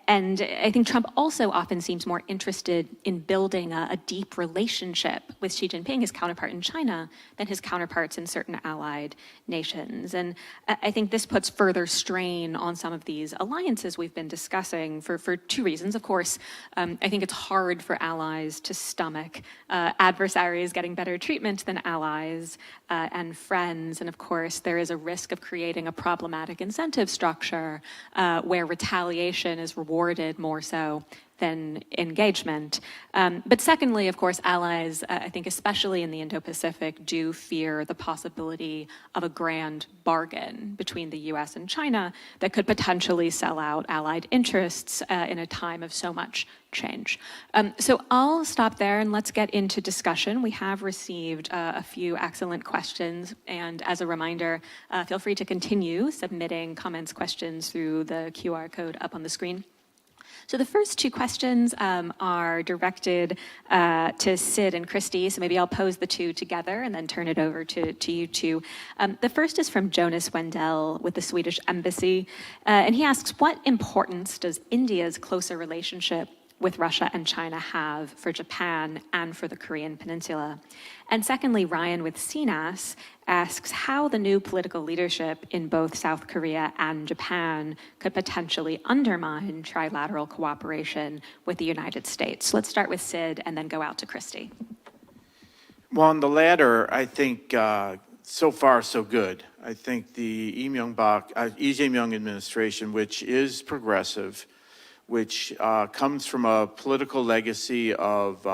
And I think Trump also often seems more interested in building a deep relationship with Xi Jinping, his counterpart in China, than his counterparts in certain allied nations. And I think this puts further strain on some of these alliances we've been discussing for two reasons. Of course, I think it's hard for allies to stomach adversaries getting better treatment than allies and friends. And of course, there is a risk of creating a problematic incentive structure where retaliation is rewarded more so than engagement. But secondly, of course, allies, I think especially in the Indo-Pacific, do fear the possibility of a grand bargain between the US and China that could potentially sell out allied interests in a time of so much change. So I'll stop there and let's get into discussion. We have received a few excellent questions, and as a reminder, feel free to continue submitting comments, questions through the QR code up on the screen. So the first two questions are directed to Sid and Christy, so maybe I'll pose the two together and then turn it over to you two. The first is from Jonas Wendell with the Swedish Embassy, and he asks, what importance does India's closer relationship with Russia and China have for Japan and for the Korean Peninsula? And secondly, Ryan with CNAS asks how the new political leadership in both South Korea and Japan could potentially undermine trilateral cooperation with the United States. Let's start with Sid and then go out to Christy. Well, on the latter, I think so far so good. I think the Lee Jae-myung administration, which is progressive, which comes from a political legacy of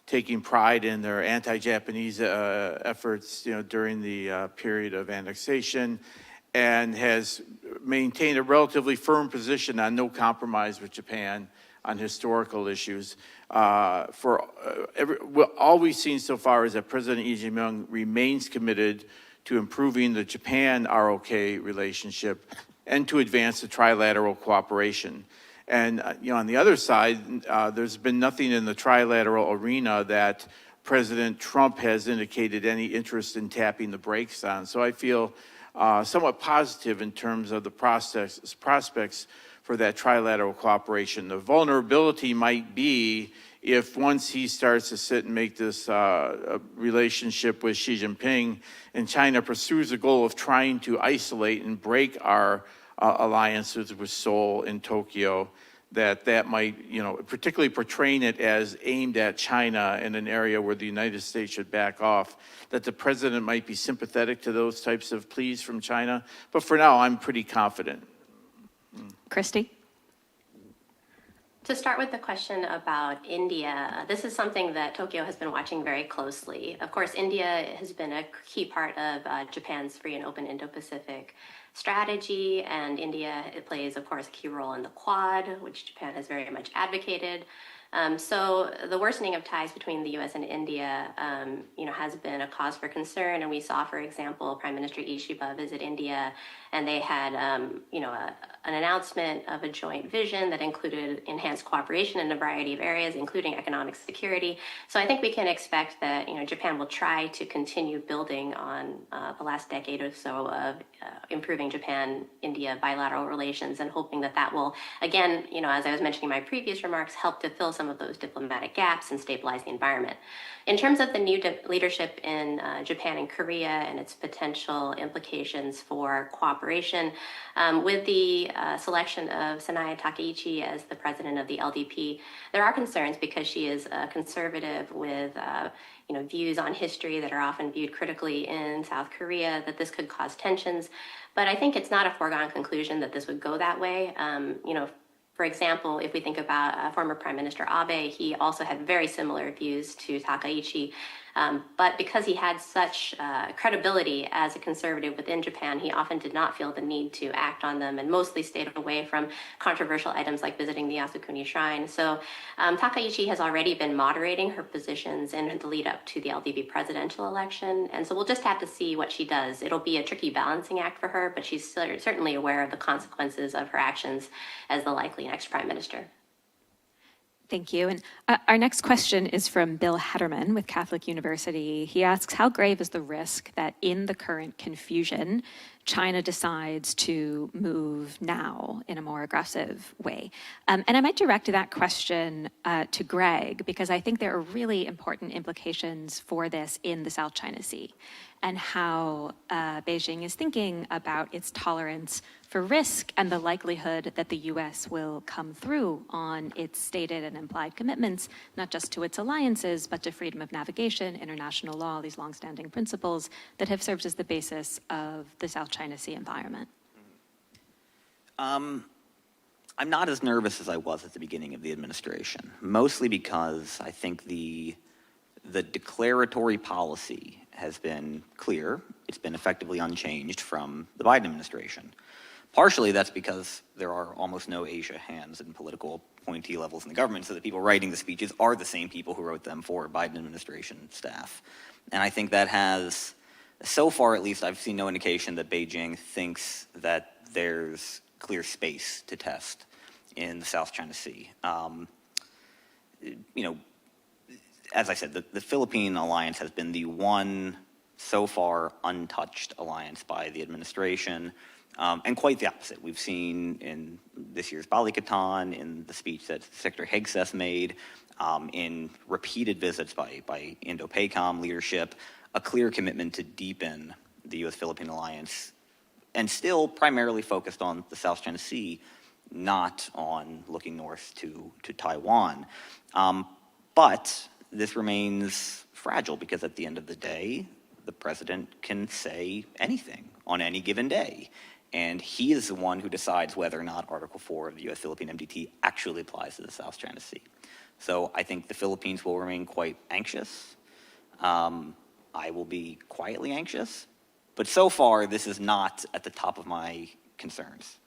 taking pride in their anti-Japanese efforts, during the period of annexation, and has maintained a relatively firm position on no compromise with Japan on historical issues. All we've seen so far is that President Lee Jae-myung remains committed to improving the Japan-ROK relationship and to advance the trilateral cooperation. And on the other side, there's been nothing in the trilateral arena that President Trump has indicated any interest in tapping the brakes on. So I feel somewhat positive in terms of the prospects for that trilateral cooperation. The vulnerability might be if once he starts to sit and make this relationship with Xi Jinping and China pursues the goal of trying to isolate and break our alliances with Seoul and Tokyo, that might, particularly portraying it as aimed at China in an area where the United States should back off, that the president might be sympathetic to those types of pleas from China. But for now, I'm pretty confident. Christy? To start with the question about India, this is something that Tokyo has been watching very closely. Of course, India has been a key part of Japan's free and open Indo-Pacific strategy, and India, it plays, of course, a key role in the Quad, which Japan has very much advocated. So the worsening of ties between the U.S. and India, has been a cause for concern. And we saw, for example, Prime Minister Ishiba visit India, and they had, an announcement of a joint vision that included enhanced cooperation in a variety of areas, including economic security. So I think we can expect that, Japan will try to continue building on the last decade or so of improving Japan-India bilateral relations, and hoping that that will, again, as I was mentioning in my previous remarks, help to fill some of those diplomatic gaps and stabilize the environment. In terms of the new leadership in Japan and Korea and its potential implications for cooperation, with the selection of Sanae Takaichi as the president of the LDP, there are concerns because she is a conservative with views on history that are often viewed critically in South Korea, that this could cause tensions. But I think it's not a foregone conclusion that this would go that way. For example, if we think about former Prime Minister Abe, he also had very similar views to Takaichi. But because he had such credibility as a conservative within Japan, he often did not feel the need to act on them and mostly stayed away from controversial items like visiting the Yasukuni Shrine. So Takaichi has already been moderating her positions in the lead up to the LDP presidential election. And so we'll just have to see what she does. It'll be a tricky balancing act for her, but she's certainly aware of the consequences of her actions as the likely next prime minister. Thank you. And our next question is from Bill Hatterman with Catholic University. He asks, how grave is the risk that in the current confusion, China decides to move now in a more aggressive way? And I might direct that question to Greg, because I think there are really important implications for this in the South China Sea and how Beijing is thinking about its tolerance for risk and the likelihood that the U.S. will come through on its stated and implied commitments, not just to its alliances, but to freedom of navigation, international law, these longstanding principles that have served as the basis of the South China Sea environment. I'm not as nervous as I was at the beginning of the administration, mostly because I think the declaratory policy has been clear. It's been effectively unchanged from the Biden administration. Partially that's because there are almost no Asia hands in political appointee levels in the government, so the people writing the speeches are the same people who wrote them for Biden administration staff. And I think that has, so far at least, I've seen no indication that Beijing thinks that there's clear space to test in the South China Sea. As I said, the Philippine alliance has been the one so far untouched alliance by the administration, and quite the opposite. We've seen in this year's Balikatan, in the speech that Secretary Hegseth made, in repeated visits by Indo-PACOM leadership, a clear commitment to deepen the U.S.-Philippine alliance, and still primarily focused on the South China Sea, not on looking north to Taiwan. But this remains fragile because at the end of the day, the president can say anything on any given day. And he is the one who decides whether or not Article 4 of the U.S.-Philippine MDT actually applies to the South China Sea. So I think the Philippines will remain quite anxious. I will be quietly anxious. But so far, this is not at the top of my concerns.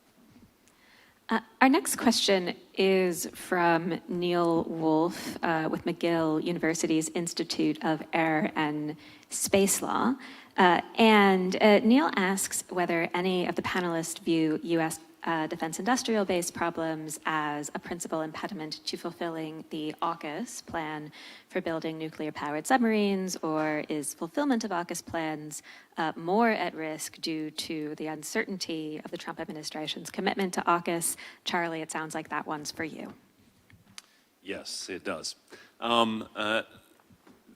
Our next question is from Neil Wolf with McGill University's Institute of Air and Space Law. Neil asks whether any of the panelists view U.S. Defense industrial base problems as a principal impediment to fulfilling the AUKUS plan for building nuclear-powered submarines, or is fulfillment of AUKUS plans more at risk due to the uncertainty of the Trump administration's commitment to AUKUS? Charlie, it sounds like that one's for you. Yes, it does.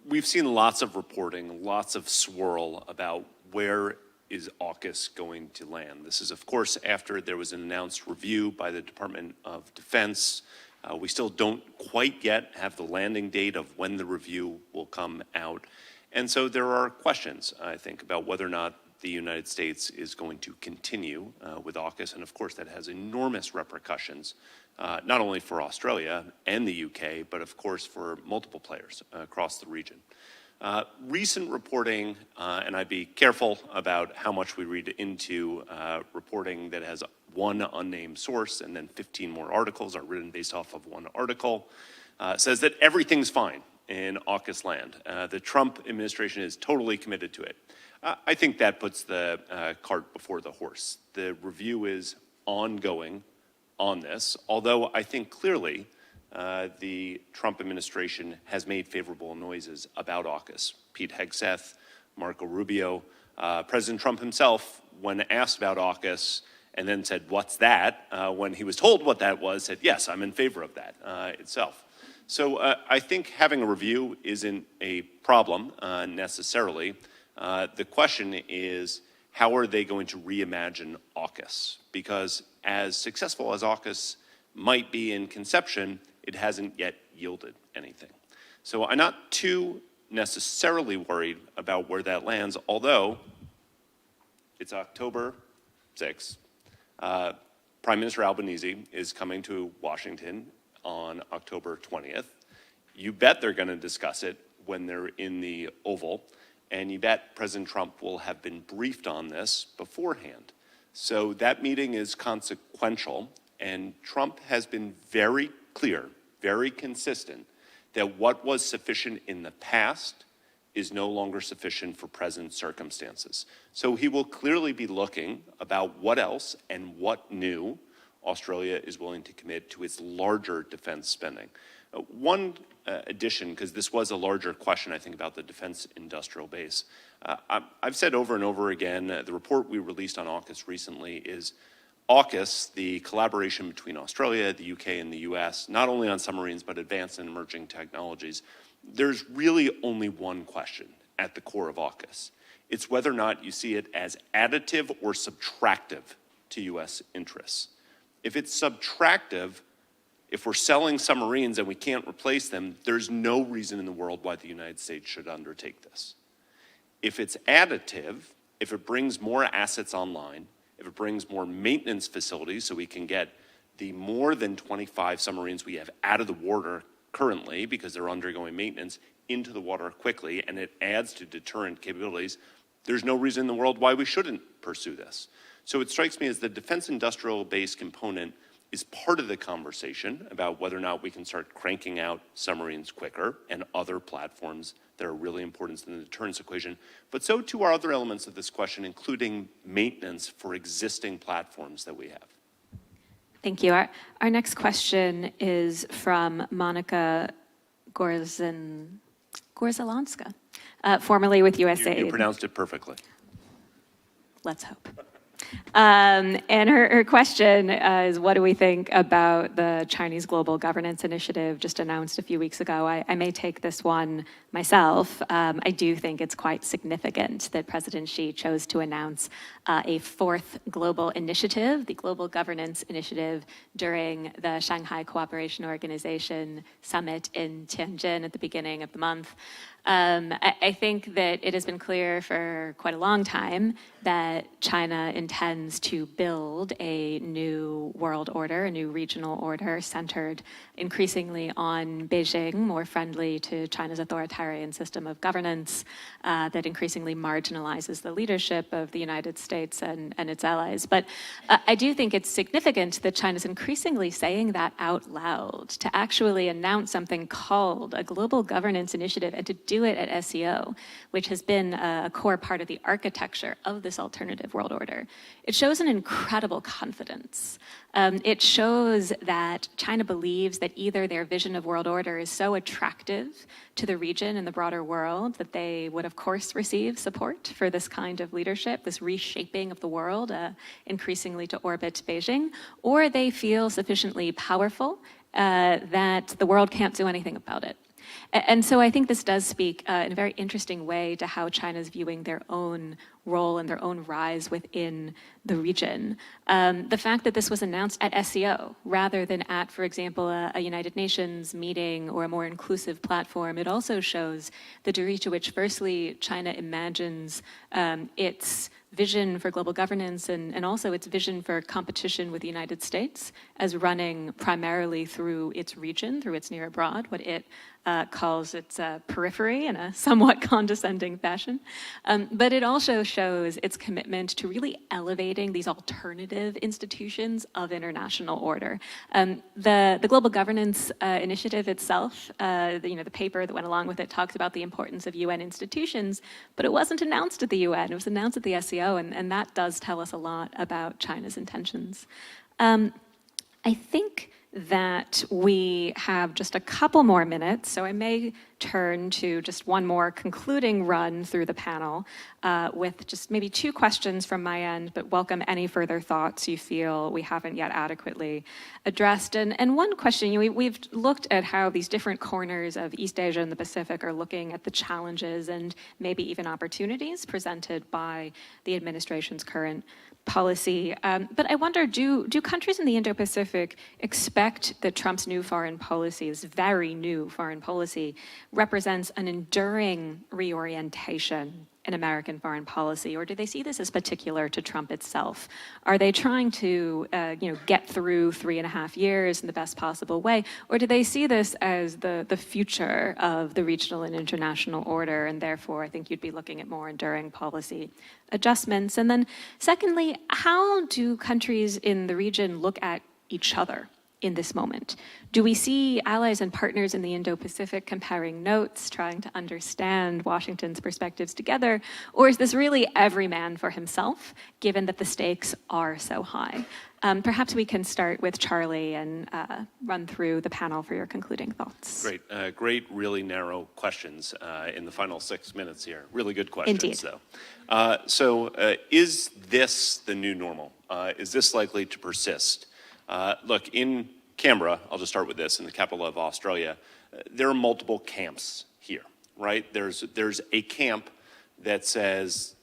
We've seen lots of reporting, lots of swirl about where is AUKUS going to land. This is, of course, after there was an announced review by the Department of Defense. We still don't quite yet have the landing date of when the review will come out. And so there are questions, I think, about whether or not the United States is going to continue with AUKUS. And of course, that has enormous repercussions, not only for Australia and the UK, but of course for multiple players across the region. Recent reporting, and I'd be careful about how much we read into reporting that has one unnamed source and then 15 more articles are written based off of one article. says that everything's fine in AUKUS land. The Trump administration is totally committed to it. I think that puts the cart before the horse. The review is ongoing on this, although I think clearly the Trump administration has made favorable noises about AUKUS. Pete Hegseth, Marco Rubio, President Trump himself, when asked about AUKUS, and then said, "What's that?" When he was told what that was, said, "Yes, I'm in favor of that itself." So I think having a review isn't a problem necessarily. The question is, how are they going to reimagine AUKUS? Because as successful as AUKUS might be in conception, it hasn't yet yielded anything. So I'm not too necessarily worried about where that lands, although it's October 6th. Prime Minister Albanese is coming to Washington on October 20th. You bet they're going to discuss it when they're in the Oval, and you bet President Trump will have been briefed on this beforehand. So that meeting is consequential, and Trump has been very clear, very consistent, that what was sufficient in the past is no longer sufficient for present circumstances. So he will clearly be looking about what else and what new Australia is willing to commit to its larger defense spending. One addition, because this was a larger question, I think, about the defense industrial base. I've said over and over again, the report we released on AUKUS recently is AUKUS, the collaboration between Australia, the UK, and the US, not only on submarines, but advanced and emerging technologies. There's really only one question at the core of AUKUS. It's whether or not you see it as additive or subtractive to US interests. If it's subtractive, if we're selling submarines and we can't replace them, there's no reason in the world why the United States should undertake this. If it's additive, if it brings more assets online, if it brings more maintenance facilities so we can get the more than 25 submarines we have out of the water currently because they're undergoing maintenance into the water quickly, and it adds to deterrent capabilities, there's no reason in the world why we shouldn't pursue this. So it strikes me as the defense industrial base component is part of the conversation about whether or not we can start cranking out submarines quicker and other platforms that are really important in the deterrence equation. But so too are other elements of this question, including maintenance for existing platforms that we have. Thank you. Our next question is from Monica Gorzalanska, formerly with USAID. You pronounced it perfectly. Let's hope. And her question is, what do we think about the Chinese Global Governance Initiative just announced a few weeks ago? I may take this one myself. I do think it's quite significant that President Xi chose to announce a fourth global initiative, the Global Governance Initiative, during the Shanghai Cooperation Organization Summit in Tianjin at the beginning of the month. I think that it has been clear for quite a long time that China intends to build a new world order, a new regional order centered increasingly on Beijing, more friendly to China's authoritarian system of governance that increasingly marginalizes the leadership of the United States and its allies. But I do think it's significant that China's increasingly saying that out loud, to actually announce something called a Global Governance Initiative and to do it at SCO, which has been a core part of the architecture of this alternative world order. It shows an incredible confidence. It shows that China believes that either their vision of world order is so attractive to the region and the broader world that they would, of course, receive support for this kind of leadership, this reshaping of the world, increasingly to orbit Beijing, or they feel sufficiently powerful that the world can't do anything about it. And so I think this does speak in a very interesting way to how China's viewing their own role and their own rise within the region. The fact that this was announced at SCO rather than at, for example, a United Nations meeting or a more inclusive platform, it also shows the degree to which, firstly, China imagines its vision for global governance and also its vision for competition with the United States as running primarily through its region, through its near abroad, what it calls its periphery in a somewhat condescending fashion. But it also shows its commitment to really elevating these alternative institutions of international order. The Global Governance Initiative itself, the paper that went along with it talks about the importance of UN institutions, but it wasn't announced at the UN, it was announced at the SCO, and that does tell us a lot about China's intentions. I think that we have just a couple more minutes, so I may turn to just one more concluding run through the panel with just maybe 2 questions from my end, but welcome any further thoughts you feel we haven't yet adequately addressed. And one question, we've looked at how these different corners of East Asia and the Pacific are looking at the challenges and maybe even opportunities presented by the administration's current policy. But I wonder, do countries in the Indo-Pacific expect that Trump's new foreign policy, this very new foreign policy, represents an enduring reorientation in American foreign policy, or do they see this as particular to Trump itself? Are they trying to get through 3.5 years in the best possible way, or do they see this as the future of the regional and international order, and therefore I think you'd be looking at more enduring policy adjustments? And then secondly, how do countries in the region look at each other in this moment? Do we see allies and partners in the Indo-Pacific comparing notes, trying to understand Washington's perspectives together? Or is this really every man for himself, given that the stakes are so high? Perhaps we can start with Charlie and run through the panel for your concluding thoughts. Great, great, really narrow questions in the final 6 minutes here. Really good questions, Indeed. though. So is this the new normal? Is this likely to persist? Look, in Canberra, I'll just start with this, in the capital of Australia, there are multiple camps here, right? There's a camp that says,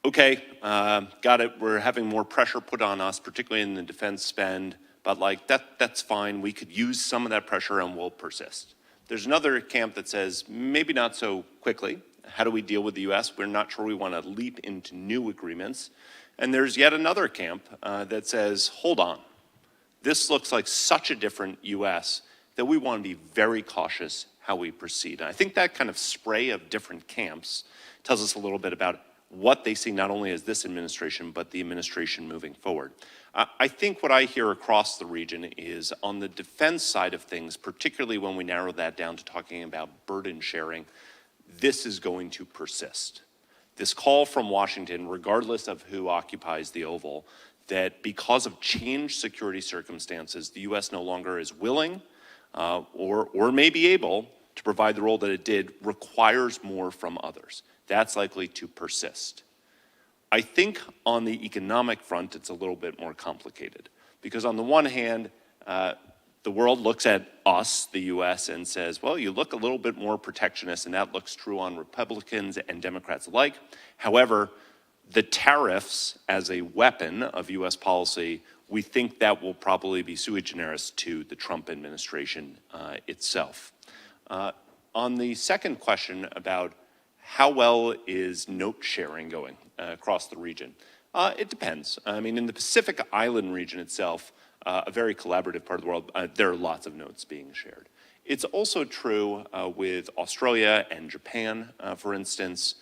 okay, got it, we're having more pressure put on us, particularly in the defense spend, but like that's fine, we could use some of that pressure and we'll persist. There's another camp that says, maybe not so quickly. How do we deal with the US? We're not sure we want to leap into new agreements. And there's yet another camp that says, hold on. This looks like such a different US that we want to be very cautious how we proceed. And I think that kind of spray of different camps tells us a little bit about what they see not only as this administration, but the administration moving forward. I think what I hear across the region is on the defense side of things, particularly when we narrow that down to talking about burden sharing, this is going to persist. This call from Washington, regardless of who occupies the Oval, that because of changed security circumstances, the U.S. no longer is willing or may be able to provide the role that it did, requires more from others. That's likely to persist. I think on the economic front, it's a little bit more complicated because on the one hand, the world looks at us, the U.S., and says, well, you look a little bit more protectionist, and that looks true on Republicans and Democrats alike. However, the tariffs as a weapon of U.S. policy, we think that will probably be sui generis to the Trump administration itself. On the second question about how well is note sharing going across the region, it depends. I mean, in the Pacific Island region itself, a very collaborative part of the world, there are lots of notes being shared. It's also true with Australia and Japan, for instance.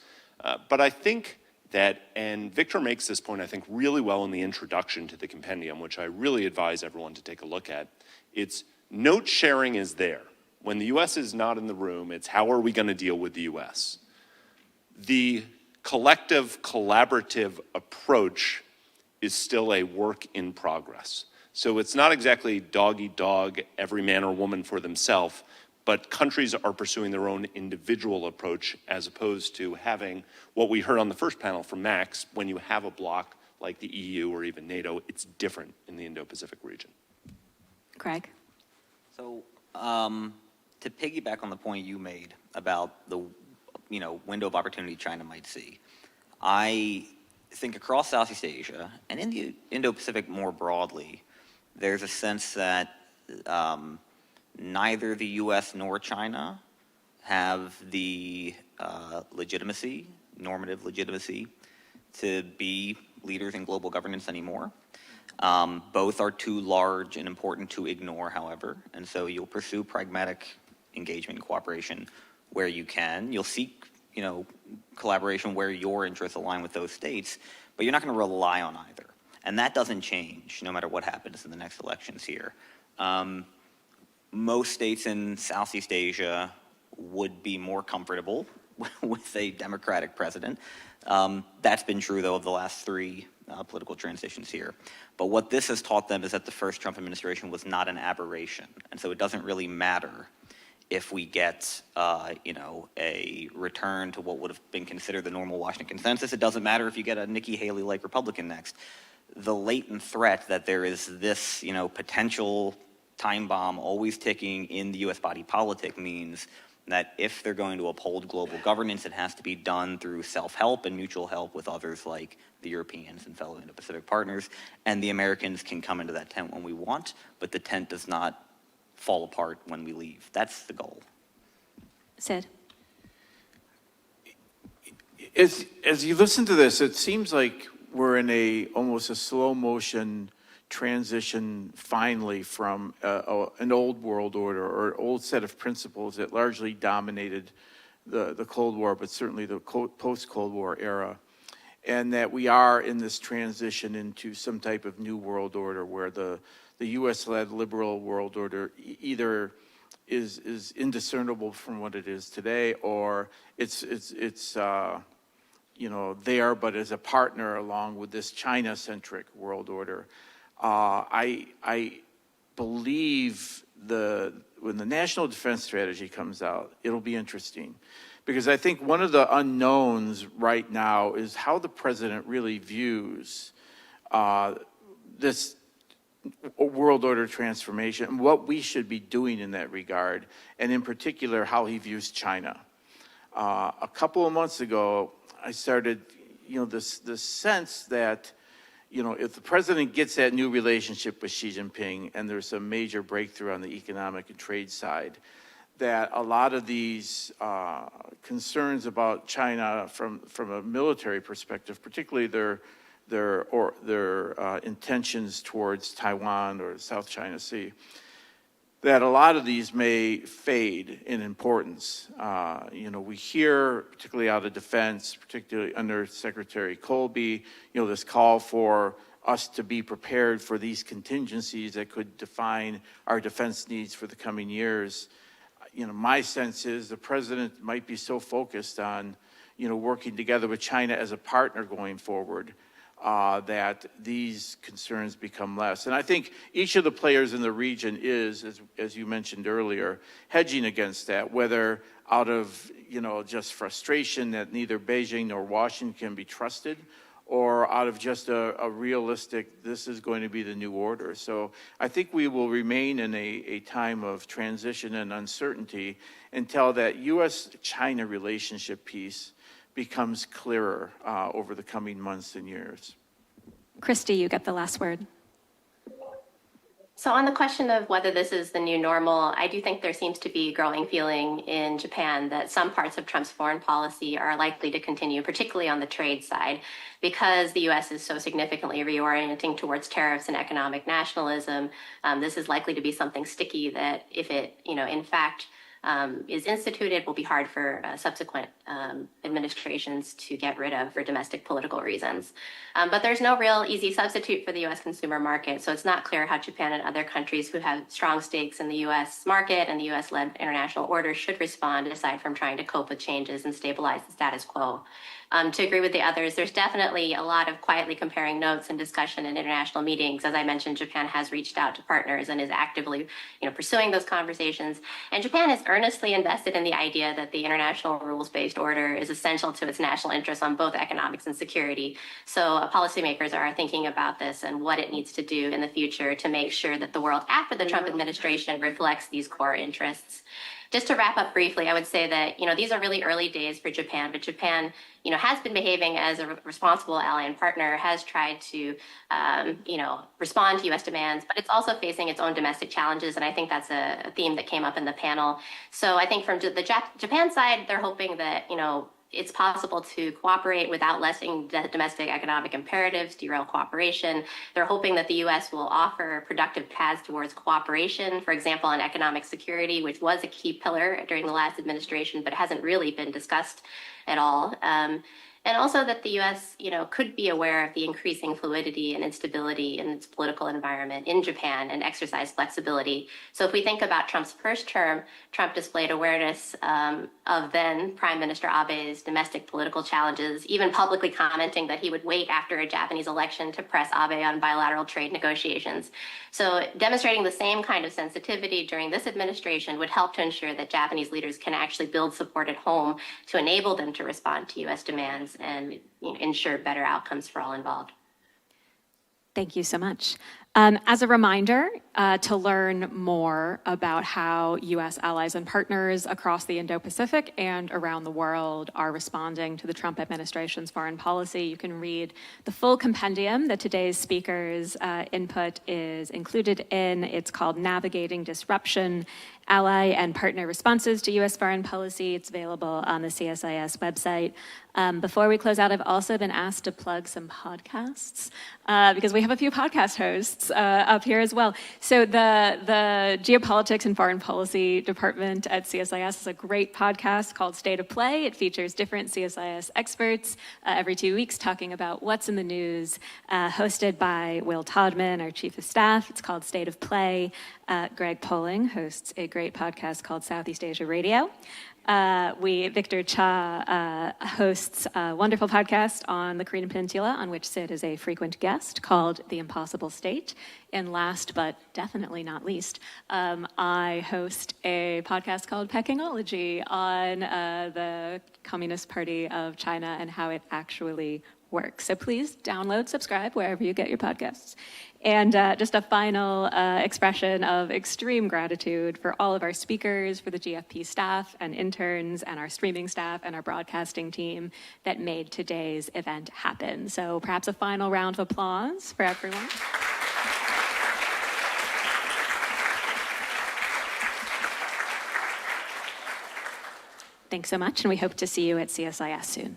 But I think that, and Victor makes this point, I think, really well in the introduction to the compendium, which I really advise everyone to take a look at. It's note sharing is there. When the U.S. is not in the room, it's how are we going to deal with the U.S.? The collective, collaborative approach is still a work in progress. So it's not exactly dog-eat-dog, every man or woman for themselves, but countries are pursuing their own individual approach as opposed to having what we heard on the first panel from Max, when you have a bloc like the EU or even NATO, it's different in the Indo-Pacific region. Craig? So to piggyback on the point you made about the window of opportunity China might see, I think across Southeast Asia and in the Indo-Pacific more broadly, there's a sense that neither the U.S. nor China have the normative legitimacy to be leaders in global governance anymore. Both are too large and important to ignore, however, and so you'll pursue pragmatic engagement and cooperation where you can. You'll seek, collaboration where your interests align with those states, but you're not going to rely on either. And that doesn't change no matter what happens in the next elections here. Most states in Southeast Asia would be more comfortable with a Democratic president. That's been true, though, of the last three political transitions here. But what this has taught them is that the first Trump administration was not an aberration. And so it doesn't really matter if we get, a return to what would have been considered the normal Washington consensus. It doesn't matter if you get a Nikki Haley-like Republican next. The latent threat that there is this, potential time bomb always ticking in the U.S. body politic means that if they're going to uphold global governance, it has to be done through self-help and mutual help with others like the Europeans and fellow Indo-Pacific partners. And the Americans can come into that tent when we want, but the tent does not fall apart when we leave. That's the goal. Sid. As you listen to this, it seems like we're in almost a slow motion transition finally from an old world order or an old set of principles that largely dominated the Cold War, but certainly the post-Cold War era. And that we are in this transition into some type of new world order where the U.S.-led liberal world order either is indiscernible from what it is today, or it's there, but as a partner along with this China-centric world order. I believe when the National Defense Strategy comes out, it'll be interesting. Because I think one of the unknowns right now is how the president really views this world order transformation and what we should be doing in that regard, and in particular, how he views China. A couple of months ago, I started, this sense that, if the president gets that new relationship with Xi Jinping and there's a major breakthrough on the economic and trade side, that a lot of these concerns about China from a military perspective, particularly their intentions towards Taiwan or South China Sea, that a lot of these may fade in importance. We hear, particularly out of defense, particularly under Secretary Colby, this call for us to be prepared for these contingencies that could define our defense needs for the coming years. My sense is the president might be so focused on, working together with China as a partner going forward, that these concerns become less. And I think each of the players in the region is, as you mentioned earlier, hedging against that, whether out of, just frustration that neither Beijing nor Washington can be trusted, or out of just a realistic, this is going to be the new order. So I think we will remain in a time of transition and uncertainty until that U.S.-China relationship piece becomes clearer over the coming months and years. Christy, you get the last word. So on the question of whether this is the new normal, I do think there seems to be a growing feeling in Japan that some parts of Trump's foreign policy are likely to continue, particularly on the trade side, because the U.S. is so significantly reorienting towards tariffs and economic nationalism. This is likely to be something sticky that if it, in fact, is instituted will be hard for subsequent administrations to get rid of for domestic political reasons. But there's no real easy substitute for the U.S. consumer market, so it's not clear how Japan and other countries who have strong stakes in the U.S. market and the U.S.-led international order should respond, aside from trying to cope with changes and stabilize the status quo. To agree with the others, there's definitely a lot of quietly comparing notes and discussion in international meetings. As I mentioned, Japan has reached out to partners and is actively, pursuing those conversations. And Japan is earnestly invested in the idea that the international rules-based order is essential to its national interests on both economics and security. So policymakers are thinking about this and what it needs to do in the future to make sure that the world after the Trump administration reflects these core interests. Just to wrap up briefly, I would say that, these are really early days for Japan, but Japan, has been behaving as a responsible ally and partner, has tried to, respond to U.S. demands, but it's also facing its own domestic challenges, and I think that's a theme that came up in the panel. So I think from the Japan side, they're hoping that, it's possible to cooperate without lessening domestic economic imperatives, derail cooperation. They're hoping that the U.S. will offer productive paths towards cooperation, for example, on economic security, which was a key pillar during the last administration, but hasn't really been discussed at all. And also that the U.S., could be aware of the increasing fluidity and instability in its political environment in Japan and exercise flexibility. So if we think about Trump's first term, Trump displayed awareness of then Prime Minister Abe's domestic political challenges, even publicly commenting that he would wait after a Japanese election to press Abe on bilateral trade negotiations. So demonstrating the same kind of sensitivity during this administration would help to ensure that Japanese leaders can actually build support at home to enable them to respond to U.S. demands and ensure better outcomes for all involved. Thank you so much. As a reminder, to learn more about how U.S. allies and partners across the Indo-Pacific and around the world are responding to the Trump administration's foreign policy, you can read the full compendium that today's speaker's input is included in. It's called Navigating Disruption, Ally and Partner Responses to U.S. Foreign Policy. It's available on the CSIS website. Before we close out, I've also been asked to plug some podcasts because we have a few podcast hosts up here as well. So the Geopolitics and Foreign Policy Department at CSIS is a great podcast called State of Play. It features different CSIS experts every 2 weeks talking about what's in the news, hosted by Will Todman, our Chief of Staff. It's called State of Play. Greg Poling hosts a great podcast called Southeast Asia Radio. Victor Cha hosts a wonderful podcast on the Korean Peninsula, on which Sid is a frequent guest, called The Impossible State. And last but definitely not least, I host a podcast called Pekingology on the Communist Party of China and how it actually works. So please download, subscribe wherever you get your podcasts. And just a final expression of extreme gratitude for all of our speakers, for the GFP staff and interns and our streaming staff and our broadcasting team that made today's event happen. So perhaps a final round of applause for everyone. Thanks so much, and we hope to see you at CSIS soon.